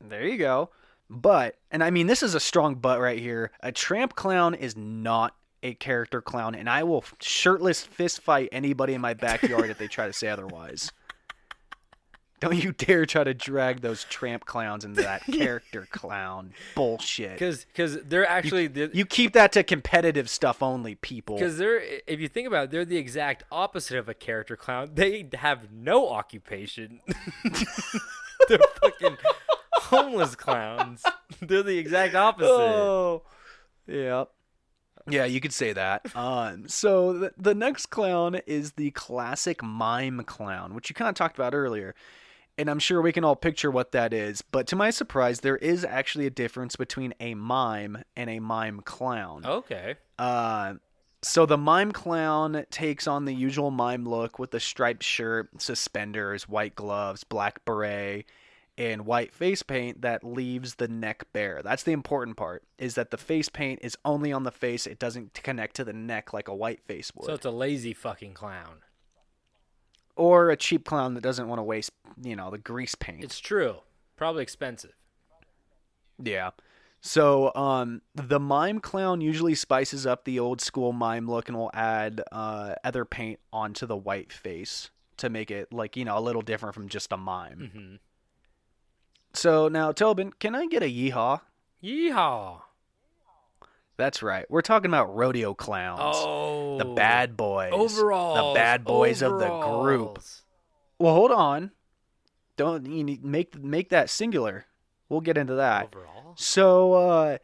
Speaker 5: There you go. But, and I mean, this is a strong but right here. A tramp clown is not a character clown, and I will shirtless fist fight anybody in my backyard if they try to say otherwise. Don't you dare try to drag those tramp clowns into that character clown bullshit.
Speaker 4: Because they're actually...
Speaker 5: You keep that to competitive stuff only, people.
Speaker 4: Because they're, if you think about it, they're the exact opposite of a character clown. They have no occupation. They're fucking homeless clowns. They're the exact opposite.
Speaker 5: Oh, yeah. Yeah, you could say that. So the next clown is the classic mime clown, which you kind of talked about earlier. And I'm sure we can all picture what that is. But to my surprise, there is actually a difference between a mime and a mime clown.
Speaker 4: Okay.
Speaker 5: So the mime clown takes on the usual mime look with the striped shirt, suspenders, white gloves, black beret, and white face paint that leaves the neck bare. That's the important part, is that the face paint is only on the face. It doesn't connect to the neck like a white face would.
Speaker 4: So it's a lazy fucking clown.
Speaker 5: Or a cheap clown that doesn't want to waste, the grease paint.
Speaker 4: It's true. Probably expensive.
Speaker 5: Yeah. So the mime clown usually spices up the old school mime look and will add other paint onto the white face to make it a little different from just a mime.
Speaker 4: Mm-hmm.
Speaker 5: So now, Tobin, can I get a yeehaw?
Speaker 4: Yeehaw.
Speaker 5: That's right. We're talking about rodeo clowns.
Speaker 4: Oh.
Speaker 5: The bad boys.
Speaker 4: Overalls.
Speaker 5: The bad boys of the group. Well, hold on. Don't you need make that singular. We'll get into that.
Speaker 4: Overalls?
Speaker 5: So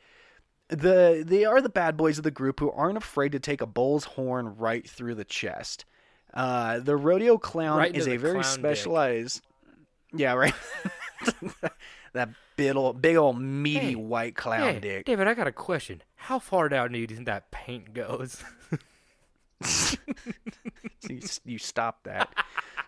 Speaker 5: they are the bad boys of the group who aren't afraid to take a bull's horn right through the chest. The rodeo clown
Speaker 4: Right
Speaker 5: is
Speaker 4: into
Speaker 5: a
Speaker 4: the
Speaker 5: very
Speaker 4: clown
Speaker 5: specialized. Yeah, right. That big old meaty
Speaker 4: Hey,
Speaker 5: white clown
Speaker 4: Hey,
Speaker 5: dick.
Speaker 4: David, I got a question. How far down do you think that paint goes?
Speaker 5: You stop that.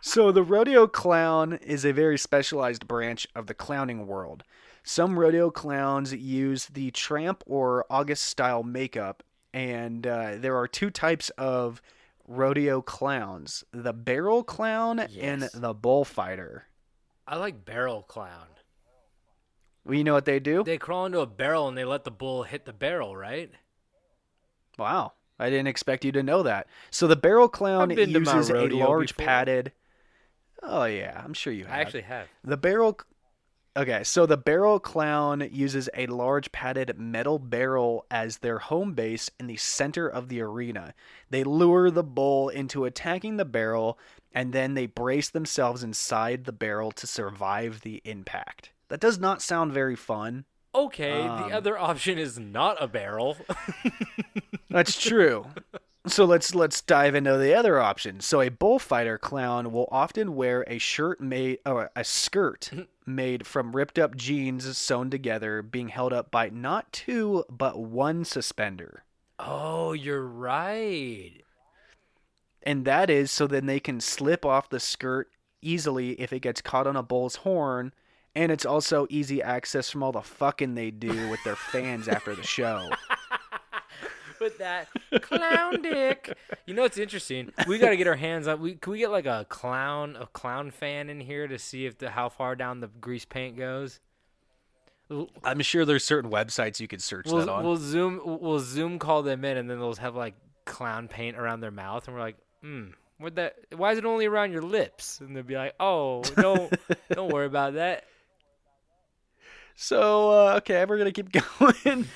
Speaker 5: So the rodeo clown is a very specialized branch of the clowning world. Some rodeo clowns use the tramp or August style makeup, and there are two types of rodeo clowns: the barrel clown and
Speaker 4: Yes.
Speaker 5: the bullfighter.
Speaker 4: I like barrel clown.
Speaker 5: Well, you know what they do?
Speaker 4: They crawl into a barrel and they let the bull hit the barrel, right?
Speaker 5: Wow. I didn't expect you to know that. So the barrel clown
Speaker 4: I've been to my
Speaker 5: uses a
Speaker 4: rodeo
Speaker 5: large
Speaker 4: before.
Speaker 5: padded... Oh, yeah. I'm sure you have.
Speaker 4: I actually have.
Speaker 5: The barrel... Okay, so the barrel clown uses a large padded metal barrel as their home base in the center of the arena. They lure the bull into attacking the barrel, and then they brace themselves inside the barrel to survive the impact. That does not sound very fun.
Speaker 4: Okay, the other option is not a barrel.
Speaker 5: That's true. So let's dive into the other option. So a bullfighter clown will often wear a skirt made from ripped up jeans sewn together, being held up by not two but one suspender.
Speaker 4: Oh, you're right.
Speaker 5: And that is so then they can slip off the skirt easily if it gets caught on a bull's horn, and it's also easy access from all the fucking they do with their fans after the show.
Speaker 4: With that clown dick. You know what's interesting? We got to get our hands on. Can we get like a clown fan in here to see if how far down the grease paint goes?
Speaker 5: I'm sure there's certain websites you could search that on.
Speaker 4: We'll Zoom call them in, and then they'll have like clown paint around their mouth, and we're like, why is it only around your lips? And they'll be like, oh, don't worry about that.
Speaker 5: So, okay, we're going to keep going.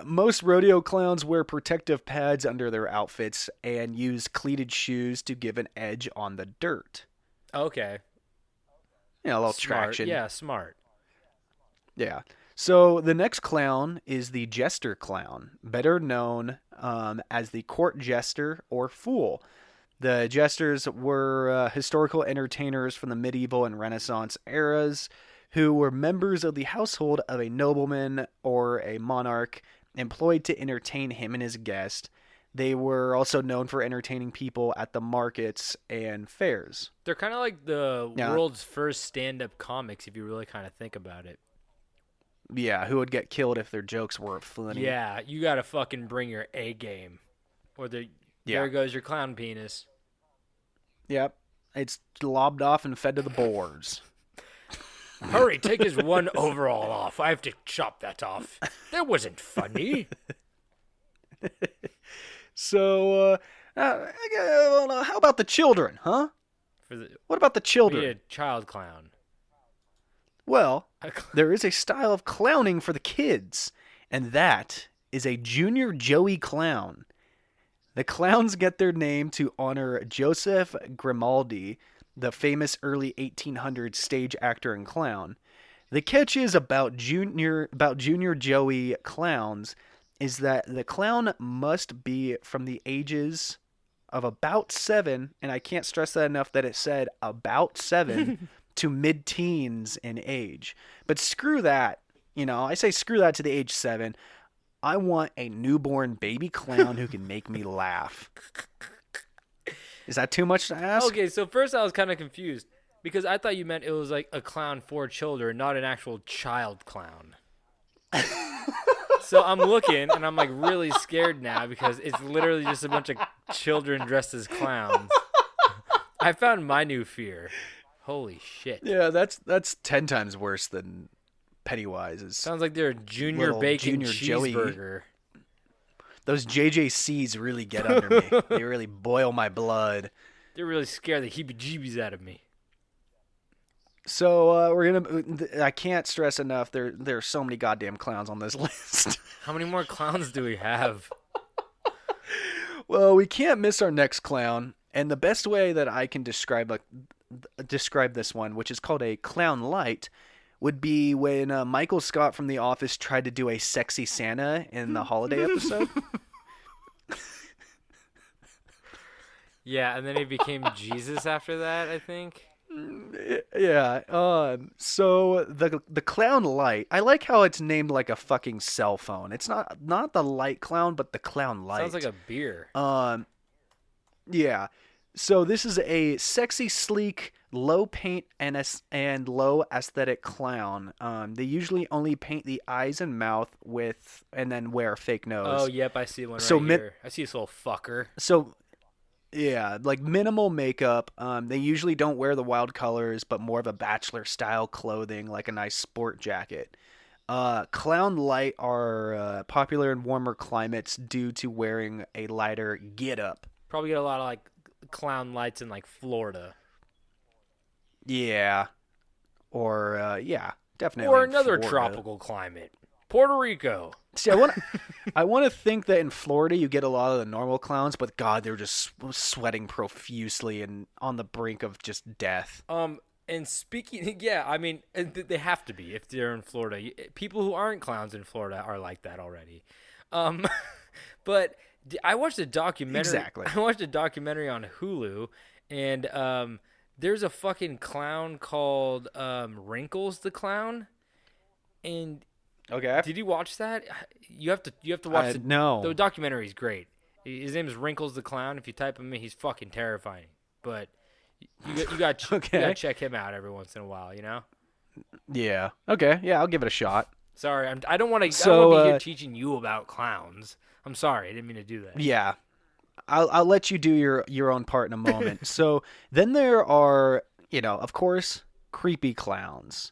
Speaker 5: Most rodeo clowns wear protective pads under their outfits and use cleated shoes to give an edge on the dirt.
Speaker 4: Okay.
Speaker 5: Yeah, a little
Speaker 4: Smart.
Speaker 5: traction.
Speaker 4: Yeah, smart.
Speaker 5: Yeah. So the next clown is the jester clown, better known as the court jester or fool. The jesters were historical entertainers from the medieval and Renaissance eras who were members of the household of a nobleman or a monarch employed to entertain him and his guest. They were also known for entertaining people at the markets and fairs.
Speaker 4: They're kind of like the world's first stand-up comics, if you really kind of think about it.
Speaker 5: Yeah, who would get killed if their jokes weren't funny.
Speaker 4: Yeah, you got to fucking bring your A game. Or there goes your clown penis.
Speaker 5: Yep. It's lobbed off and fed to the boars.
Speaker 4: Hurry, take his one overall off. I have to chop that off. That wasn't funny.
Speaker 5: So, how about the children, huh? What about the children?
Speaker 4: We need a child clown.
Speaker 5: Well, there is a style of clowning for the kids, and that is a Junior Joey clown. The clowns get their name to honor Joseph Grimaldi, the famous early 1800s stage actor and clown. The catch is about Junior Joey clowns is that the clown must be from the ages of about 7, and I can't stress that enough that it said about 7 to mid-teens in age. But screw that. I say screw that to the age 7. I want a newborn baby clown who can make me laugh. Is that too much to ask?
Speaker 4: Okay, so first I was kind of confused because I thought you meant it was like a clown for children, not an actual child clown. So I'm looking and I'm like really scared now because it's literally just a bunch of children dressed as clowns. I found my new fear. Holy shit.
Speaker 5: Yeah, that's 10 times worse than Pennywise's.
Speaker 4: Sounds like they're a junior bacon cheeseburger. Joey.
Speaker 5: Those JJCs really get under me. They really boil my blood.
Speaker 4: They're really scared the heebie-jeebies out of me.
Speaker 5: So I can't stress enough. There are so many goddamn clowns on this list.
Speaker 4: How many more clowns do we have?
Speaker 5: Well, we can't miss our next clown, and the best way that I can describe this one, which is called a clown light, would be when Michael Scott from The Office tried to do a sexy Santa in the holiday episode.
Speaker 4: Yeah, and then he became Jesus after that, I think.
Speaker 5: Yeah. So the clown light, I like how it's named like a fucking cell phone. It's not the light clown, but the clown light.
Speaker 4: Sounds like a beer.
Speaker 5: Yeah. So this is a sexy, sleek, low paint and low aesthetic clown. They usually only paint the eyes and mouth and then wear a fake nose.
Speaker 4: Oh, yep, I see one here. I see this little fucker.
Speaker 5: So, yeah, like minimal makeup. They usually don't wear the wild colors, but more of a bachelor style clothing, like a nice sport jacket. Clown light are popular in warmer climates due to wearing a lighter get-up.
Speaker 4: Probably get a lot of like clown lights in like Florida.
Speaker 5: Yeah. Or definitely.
Speaker 4: Or another tropical climate. Puerto Rico.
Speaker 5: See, I want to think that in Florida you get a lot of the normal clowns, but God, they're just sweating profusely and on the brink of just death.
Speaker 4: And speaking, yeah, I mean, they have to be if they're in Florida. People who aren't clowns in Florida are like that already. But I watched a documentary.
Speaker 5: Exactly.
Speaker 4: I watched a documentary on Hulu, and there's a fucking clown called Wrinkles the Clown. And
Speaker 5: okay,
Speaker 4: did you watch that? You have to watch it.
Speaker 5: No.
Speaker 4: The documentary is great. His name is Wrinkles the Clown. If you type him in, he's fucking terrifying. But You got
Speaker 5: Okay.
Speaker 4: to check him out every once in a while, you know.
Speaker 5: Yeah. Okay. Yeah, I'll give it a shot.
Speaker 4: Sorry, I don't want to.
Speaker 5: So,
Speaker 4: I don't want to be here teaching you about clowns. I'm sorry, I didn't mean to do that.
Speaker 5: Yeah. I'll let you do your own part in a moment. So then there are, of course, creepy clowns,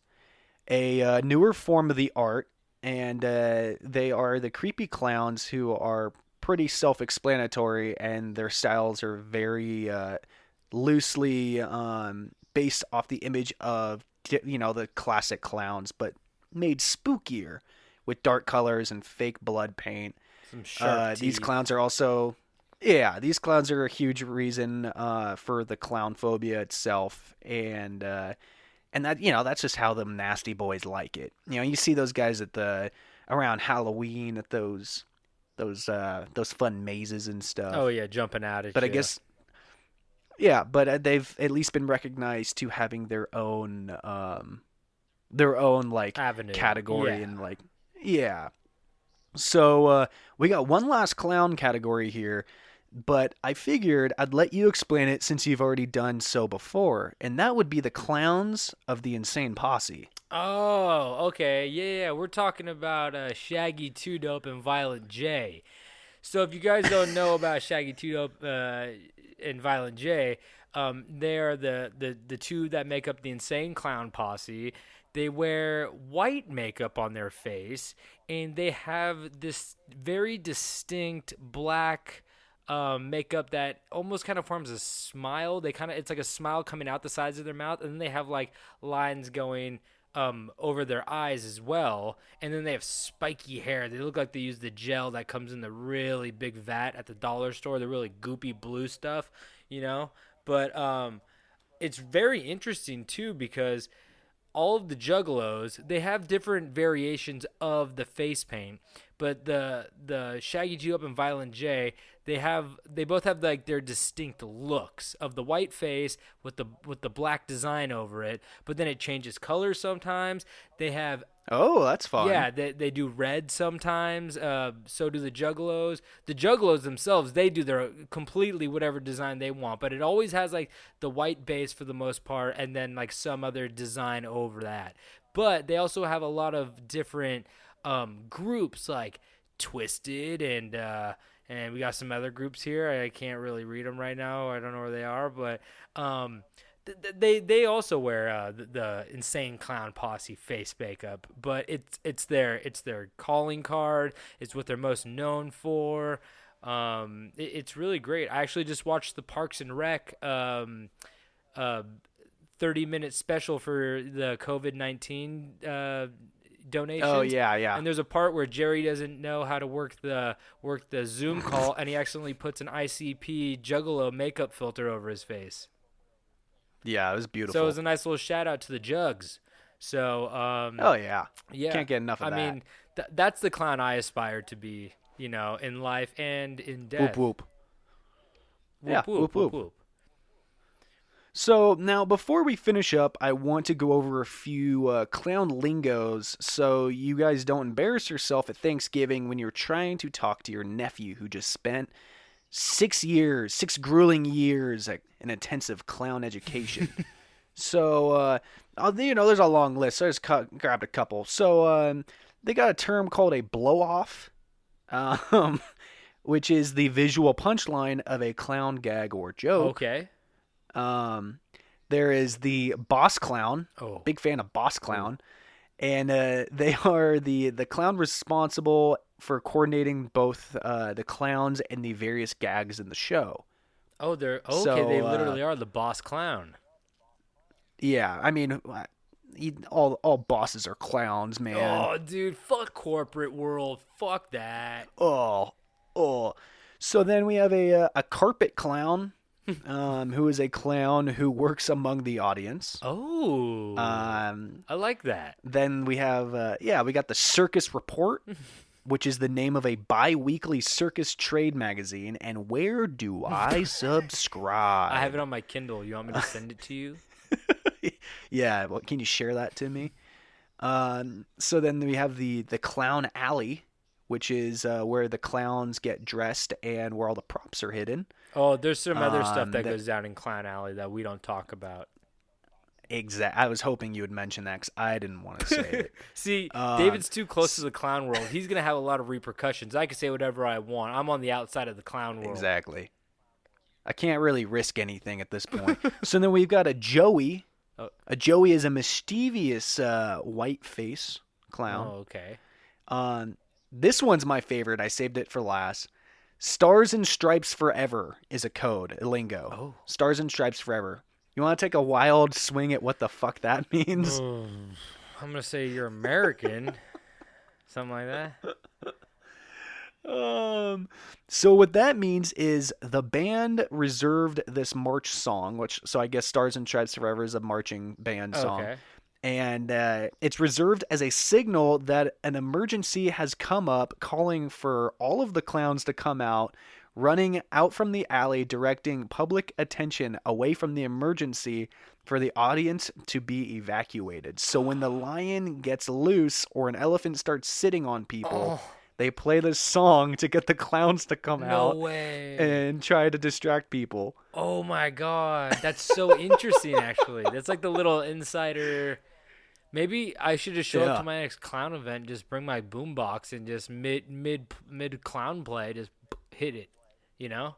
Speaker 5: a newer form of the art, and they are the creepy clowns who are pretty self-explanatory, and their styles are very loosely based off the image of the classic clowns, but made spookier with dark colors and fake blood paint.
Speaker 4: Some sharp
Speaker 5: These
Speaker 4: teeth.
Speaker 5: clowns are also, yeah, these clowns are a huge reason for the clown phobia itself, and that that's just how the nasty boys like it. You see those guys around Halloween at those fun mazes and stuff.
Speaker 4: Oh yeah, jumping out at
Speaker 5: But
Speaker 4: you.
Speaker 5: I guess, yeah, but they've at least been recognized to having their own like
Speaker 4: Avenue.
Speaker 5: category
Speaker 4: Yeah.
Speaker 5: and like, yeah. So we got one last clown category here, but I figured I'd let you explain it since you've already done so before, and that would be the clowns of the Insane Posse.
Speaker 4: Oh, okay. Yeah. We're talking about Shaggy, Two Dope, and Violent J. So if you guys don't know about Shaggy, Two Dope, and Violent J, they are the two that make up the Insane Clown Posse. They wear white makeup on their face, and they have this very distinct black makeup that almost kind of forms a smile. It's like a smile coming out the sides of their mouth, and then they have like lines going over their eyes as well, and then they have spiky hair. They look like they use the gel that comes in the really big vat at the dollar store, the really goopy blue stuff, But it's very interesting too, because all of the juggalos, they have different variations of the face paint, but the Shaggy, Two Up, and Violent J, they both have like their distinct looks of the white face with the black design over it, but then it changes colors sometimes. They have
Speaker 5: Oh, that's fun.
Speaker 4: yeah, they do red sometimes. So do the Juggalos. The Juggalos themselves, they do their completely whatever design they want, but it always has like the white base for the most part, and then like some other design over that. But they also have a lot of different groups like Twisted, and we got some other groups here. I can't really read them right now. I don't know where they are, but they also wear the Insane Clown Posse face makeup, but it's their calling card. It's what they're most known for. It's really great. I actually just watched the Parks and Rec 30-minute special for the COVID-19 donations.
Speaker 5: Oh yeah.
Speaker 4: And there's a part where Jerry doesn't know how to work the Zoom call, and he accidentally puts an ICP Juggalo makeup filter over his face.
Speaker 5: Yeah, it was beautiful.
Speaker 4: So it was a nice little shout out to the Jugs. So
Speaker 5: oh yeah.
Speaker 4: yeah,
Speaker 5: Can't get enough of that.
Speaker 4: I mean, that's the clown I aspire to be, in life and in death.
Speaker 5: Whoop whoop.
Speaker 4: Whoop, whoop, whoop, whoop.
Speaker 5: So now, before we finish up, I want to go over a few clown lingos so you guys don't embarrass yourself at Thanksgiving when you're trying to talk to your nephew who just spent 6 grueling years at an intensive clown education. So, there's a long list, so I just grabbed a couple. So, they got a term called a blow-off, which is the visual punchline of a clown gag or joke.
Speaker 4: Okay.
Speaker 5: There is the boss clown.
Speaker 4: Oh.
Speaker 5: Big fan of boss clown. And they are the clown responsible for coordinating both the clowns and the various gags in the show.
Speaker 4: Oh, they're okay.
Speaker 5: So,
Speaker 4: they literally are the boss clown.
Speaker 5: Yeah, I mean, all bosses are clowns, man.
Speaker 4: Oh, dude, fuck corporate world. Fuck that.
Speaker 5: Oh. So then we have a carpet clown, who is a clown who works among the audience.
Speaker 4: Oh. I like that.
Speaker 5: Then we have, we got the Circus Report, which is the name of a bi-weekly circus trade magazine. And where do I subscribe?
Speaker 4: I have it on my Kindle. You want me to send it to you?
Speaker 5: Yeah, well, can you share that to me? So then we have the Clown Alley, which is where the clowns get dressed and where all the props are hidden.
Speaker 4: Oh, there's some other stuff that
Speaker 5: that-
Speaker 4: goes down in Clown Alley that we don't talk about.
Speaker 5: I was hoping you would mention that because I didn't want to say it.
Speaker 4: See, David's too close to the clown world. He's going to have a lot of repercussions. I can say whatever I want. I'm on the outside of the clown world.
Speaker 5: Exactly. I can't really risk anything at this point. So then we've got a Joey.
Speaker 4: Oh.
Speaker 5: A Joey is a mischievous white face clown.
Speaker 4: Oh, okay.
Speaker 5: This one's my favorite. I saved it for last. Stars and Stripes Forever is a code, a lingo.
Speaker 4: Oh.
Speaker 5: Stars and Stripes Forever. You want to take a wild swing at what the fuck that means?
Speaker 4: I'm going to say you're American. Something like that.
Speaker 5: So what that means is the band reserved this march song, so I guess Stars and Stripes Forever is a marching band song.
Speaker 4: Okay.
Speaker 5: And it's reserved as a signal that an emergency has come up, calling for all of the clowns to come out, running out from the alley, directing public attention away from the emergency for the audience to be evacuated. So when the lion gets loose or an elephant starts sitting on people, they play this song to get the clowns to come out
Speaker 4: way.
Speaker 5: and try to distract people.
Speaker 4: Oh my god, that's so interesting. Actually, that's like the little insider. Maybe I should just show up to my next clown event, just bring my boombox and just mid clown play, just hit it. You know?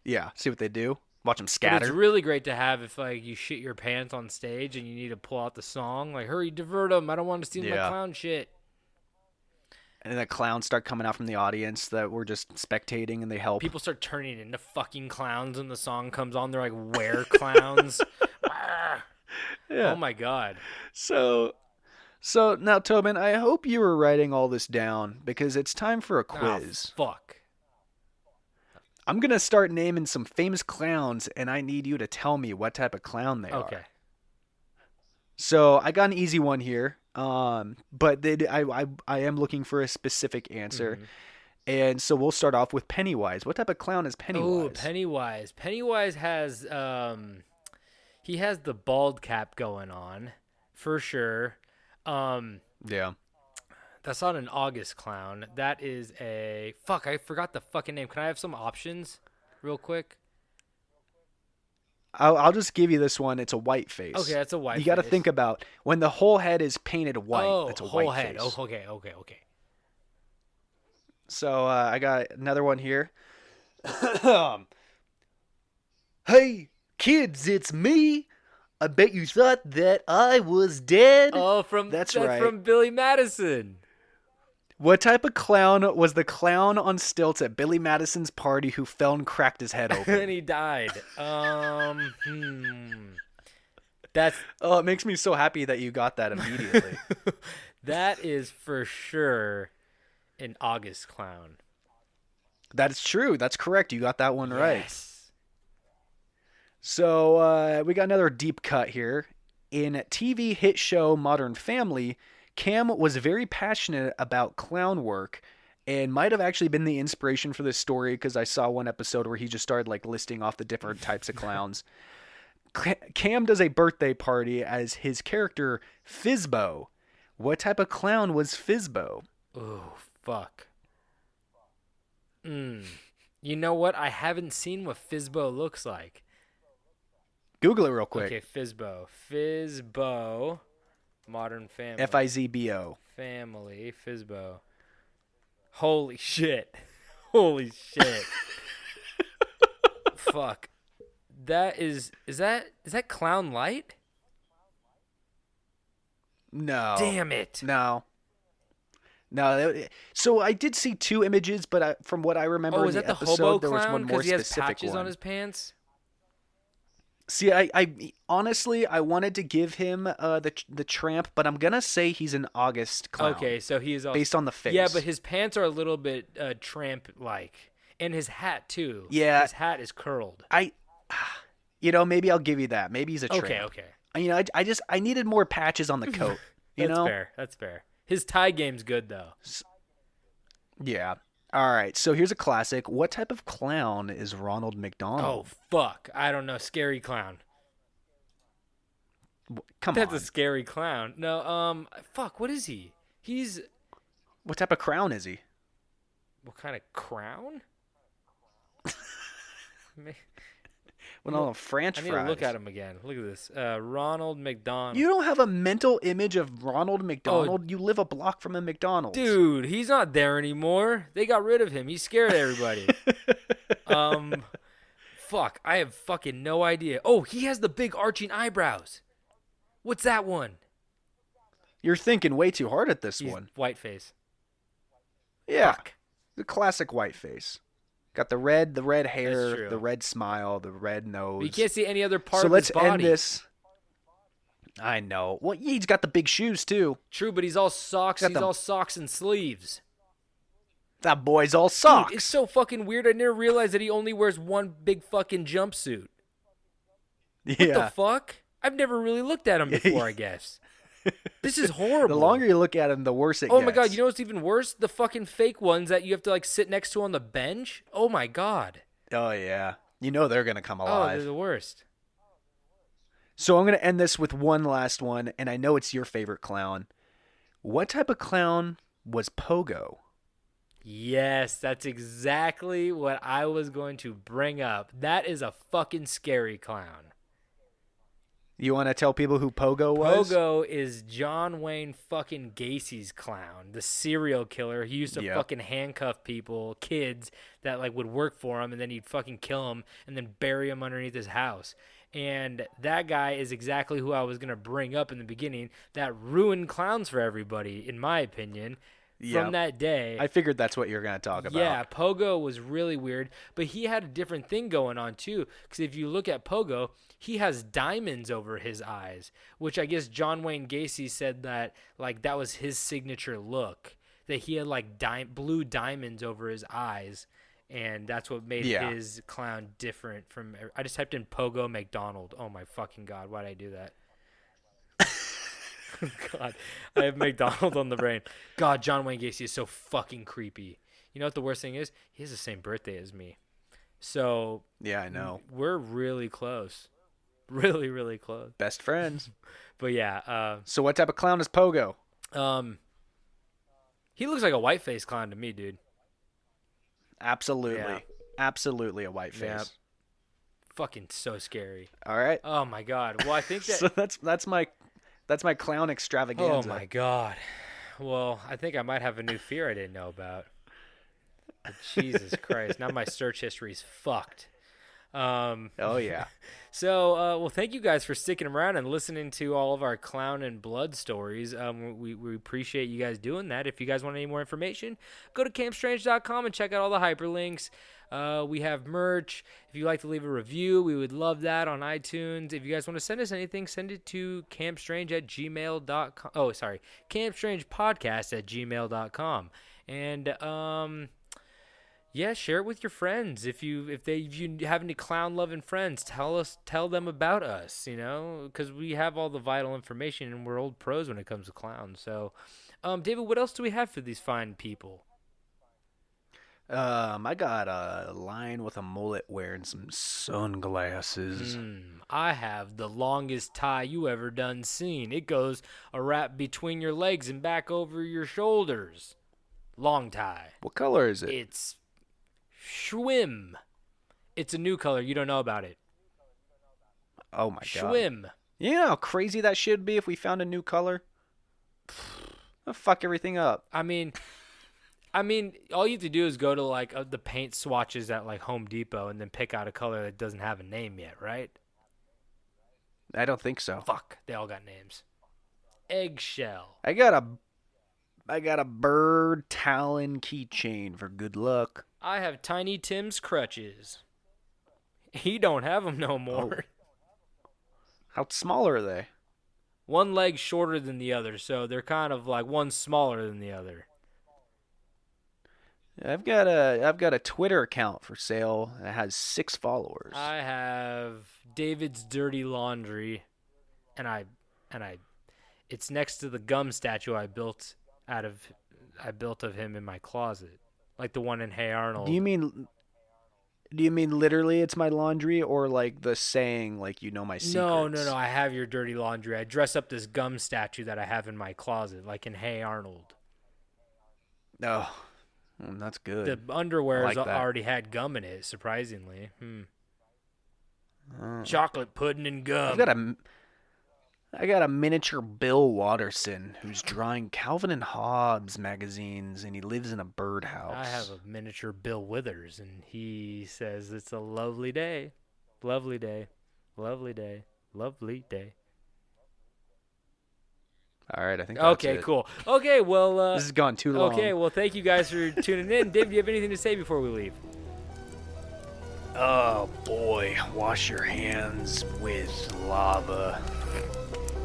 Speaker 5: Yeah. See what they do. Watch them
Speaker 4: But
Speaker 5: scatter.
Speaker 4: it's really great to have if like you shit your pants on stage and you need to pull out the song. Like, hurry, divert them. I don't want to steal my clown shit.
Speaker 5: And then clowns start coming out from the audience that were just spectating, and they help.
Speaker 4: People start turning into fucking clowns when the song comes on. They're like, were clowns.
Speaker 5: Yeah.
Speaker 4: Oh my god.
Speaker 5: So now, Tobin, I hope you were writing all this down because it's time for a quiz.
Speaker 4: Oh, fuck.
Speaker 5: I'm gonna start naming some famous clowns, and I need you to tell me what type of clown they
Speaker 4: Okay.
Speaker 5: are. So I got an easy one here, but I am looking for a specific answer, and so we'll start off with Pennywise. What type of clown is Pennywise?
Speaker 4: Oh, Pennywise. Pennywise has he has the bald cap going on, for sure.
Speaker 5: Yeah.
Speaker 4: That's not an August clown. That is a fuck. I forgot the fucking name. Can I have some options, real quick?
Speaker 5: I'll just give you this one. It's a white face.
Speaker 4: Okay, that's a white.
Speaker 5: You got to
Speaker 4: face.
Speaker 5: think about when the whole head is painted white.
Speaker 4: Oh,
Speaker 5: it's a
Speaker 4: whole
Speaker 5: white
Speaker 4: head.
Speaker 5: face.
Speaker 4: Oh, okay.
Speaker 5: So I got another one here. Hey, kids, it's me. I bet you thought that I was dead.
Speaker 4: Oh, that's right. From Billy Madison.
Speaker 5: What type of clown was the clown on stilts at Billy Madison's party who fell and cracked his head open?
Speaker 4: And he died. That's.
Speaker 5: Oh, it makes me so happy that you got that immediately.
Speaker 4: That is for sure an August clown.
Speaker 5: That is true. That's correct. You got that one right.
Speaker 4: Yes.
Speaker 5: So we got another deep cut here. In TV hit show Modern Family, Cam was very passionate about clown work and might have actually been the inspiration for this story because I saw one episode where he just started like listing off the different types of clowns. Cam does a birthday party as his character Fizbo. What type of clown was Fizbo?
Speaker 4: Oh, fuck. You know what? I haven't seen what Fizbo looks like.
Speaker 5: Google it real quick.
Speaker 4: Okay, Fizbo. Modern Family.
Speaker 5: Fizbo.
Speaker 4: Family. Fizbo. Holy shit. Fuck. That is that Clown Light?
Speaker 5: No.
Speaker 4: Damn it.
Speaker 5: No. So I did see two images, but from what I remember in
Speaker 4: is
Speaker 5: the
Speaker 4: that the
Speaker 5: episode,
Speaker 4: Hobo
Speaker 5: there was
Speaker 4: Clown?
Speaker 5: one more
Speaker 4: Because he has
Speaker 5: specific
Speaker 4: patches
Speaker 5: one.
Speaker 4: on his pants?
Speaker 5: See, I honestly I wanted to give him the tramp, but I'm gonna say he's an August clown.
Speaker 4: Okay, so he is also,
Speaker 5: based on the face.
Speaker 4: Yeah, but his pants are a little bit tramp-like, and his hat too.
Speaker 5: Yeah,
Speaker 4: his hat is curled.
Speaker 5: Maybe I'll give you that. Maybe he's a tramp.
Speaker 4: Okay.
Speaker 5: I needed more patches on the coat.
Speaker 4: That's fair. His tie game's good though.
Speaker 5: Yeah. All right. So here's a classic. What type of clown is Ronald McDonald?
Speaker 4: Oh fuck! I don't know. Scary clown.
Speaker 5: Come on.
Speaker 4: That's a scary clown. No. Fuck. What is he?
Speaker 5: What type of clown is he?
Speaker 4: What kind of crown?
Speaker 5: Went on French
Speaker 4: I need
Speaker 5: fries.
Speaker 4: to look at him again. Look at this. Ronald McDonald.
Speaker 5: You don't have a mental image of Ronald McDonald? You live a block from a McDonald's.
Speaker 4: Dude, he's not there anymore. They got rid of him. He scared everybody. Fuck. I have fucking no idea. Oh, he has the big arching eyebrows. What's that one?
Speaker 5: You're thinking way too hard at this
Speaker 4: He's
Speaker 5: one.
Speaker 4: Whiteface.
Speaker 5: Yeah.
Speaker 4: Fuck.
Speaker 5: The classic whiteface. Got the red hair,
Speaker 4: true.
Speaker 5: the red smile, the red nose.
Speaker 4: But you can't see any other part
Speaker 5: so
Speaker 4: of
Speaker 5: let's
Speaker 4: his body.
Speaker 5: end this. I know. Well, he's got the big shoes too.
Speaker 4: True, but he's all socks.
Speaker 5: Got
Speaker 4: He's
Speaker 5: them.
Speaker 4: all socks and sleeves.
Speaker 5: That boy's all socks.
Speaker 4: Dude, it's so fucking weird. I never realized that he only wears one big fucking jumpsuit. What the fuck? I've never really looked at him before, I guess. This is horrible.
Speaker 5: The longer you look at him, the worse it gets.
Speaker 4: Oh my god, you know what's even worse? The fucking fake ones that you have to like sit next to on the bench. Oh my god.
Speaker 5: Oh yeah. You know they're going to come
Speaker 4: Oh,
Speaker 5: alive.
Speaker 4: they're the worst.
Speaker 5: So I'm going to end this with one last one, and I know it's your favorite clown. What type of clown was Pogo?
Speaker 4: Yes, that's exactly what I was going to bring up. That is a fucking scary clown.
Speaker 5: You want to tell people who Pogo was?
Speaker 4: Pogo is John Wayne fucking Gacy's clown, the serial killer. He used to fucking handcuff people, kids that like would work for him, and then he'd fucking kill them and then bury them underneath his house. And that guy is exactly who I was going to bring up in the beginning. That ruined clowns for everybody, in my opinion. From that day.
Speaker 5: I figured that's what you're going to talk about.
Speaker 4: Yeah, Pogo was really weird, but he had a different thing going on too. Because if you look at Pogo, he has diamonds over his eyes, which I guess John Wayne Gacy said that like that was his signature look. That he had like blue diamonds over his eyes, and that's what made his clown different from. I just typed in Pogo McDonald. Oh my fucking god, why'd I do that? God, I have McDonald on the brain. God, John Wayne Gacy is so fucking creepy. You know what the worst thing is? He has the same birthday as me. So
Speaker 5: yeah, I know.
Speaker 4: We're really close. Really, really close.
Speaker 5: Best friends.
Speaker 4: But yeah.
Speaker 5: So what type of clown is Pogo?
Speaker 4: He looks like a white-faced clown to me, dude.
Speaker 5: Absolutely.
Speaker 4: Yeah.
Speaker 5: Absolutely a white face.
Speaker 4: Yeah. Fucking so scary.
Speaker 5: All right.
Speaker 4: Oh my god. Well, I think that.
Speaker 5: So that's my clown extravaganza.
Speaker 4: Oh my god. Well, I think I might have a new fear I didn't know about. Jesus Christ. Now my search history's fucked.
Speaker 5: Oh yeah.
Speaker 4: So, well, thank you guys for sticking around and listening to all of our clown and blood stories. We appreciate you guys doing that. If you guys want any more information, go to campstrange.com and check out all the hyperlinks. We have merch. If you'd like to leave a review, we would love that on iTunes. If you guys want to send us anything, send it to campstrange@gmail.com. Oh, sorry, campstrangepodcast@gmail.com. And yeah, share it with your friends. If you have any clown loving friends, tell them about us. You know, because we have all the vital information and we're old pros when it comes to clowns. So, David, what else do we have for these fine people?
Speaker 5: I got a lion with a mullet wearing some sunglasses.
Speaker 4: I have the longest tie you ever done seen. It goes a wrap between your legs and back over your shoulders. Long tie.
Speaker 5: What color is it?
Speaker 4: It's Schwim. It's a new color. You don't know about it.
Speaker 5: Oh my god.
Speaker 4: Schwim.
Speaker 5: You know how crazy that should be if we found a new color? I'll fuck everything up.
Speaker 4: I mean, all you have to do is go to like the paint swatches at like Home Depot and then pick out a color that doesn't have a name yet, right?
Speaker 5: I don't think so.
Speaker 4: Fuck, they all got names. Eggshell.
Speaker 5: I got a bird talon keychain for good luck.
Speaker 4: I have Tiny Tim's crutches. He don't have them no more.
Speaker 5: Oh. How small are they?
Speaker 4: One leg shorter than the other, so they're kind of like one smaller than the other.
Speaker 5: I've got a Twitter account for sale that has 6 followers.
Speaker 4: I have David's Dirty Laundry, and it's next to the gum statue I built of him in my closet, like the one in Hey Arnold.
Speaker 5: Do you mean literally it's my laundry, or like the saying like you know my secrets?
Speaker 4: No. I have your dirty laundry. I dress up this gum statue that I have in my closet, like in Hey Arnold.
Speaker 5: Oh, That's good.
Speaker 4: The underwear
Speaker 5: like that.
Speaker 4: already had gum in it, surprisingly. Chocolate pudding and gum.
Speaker 5: I got a miniature Bill Watterson who's drawing Calvin and Hobbes magazines, and he lives in a birdhouse.
Speaker 4: I have a miniature Bill Withers, and he says it's a lovely day. Lovely day. Lovely day. Lovely day.
Speaker 5: All right, I think that's
Speaker 4: Okay,
Speaker 5: it.
Speaker 4: cool. Okay, well...
Speaker 5: This has gone too long.
Speaker 4: Okay, well, thank you guys for tuning in. Dave, do you have anything to say before we leave?
Speaker 5: Oh, boy. Wash your hands with lava.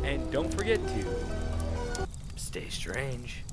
Speaker 4: And don't forget to stay strange.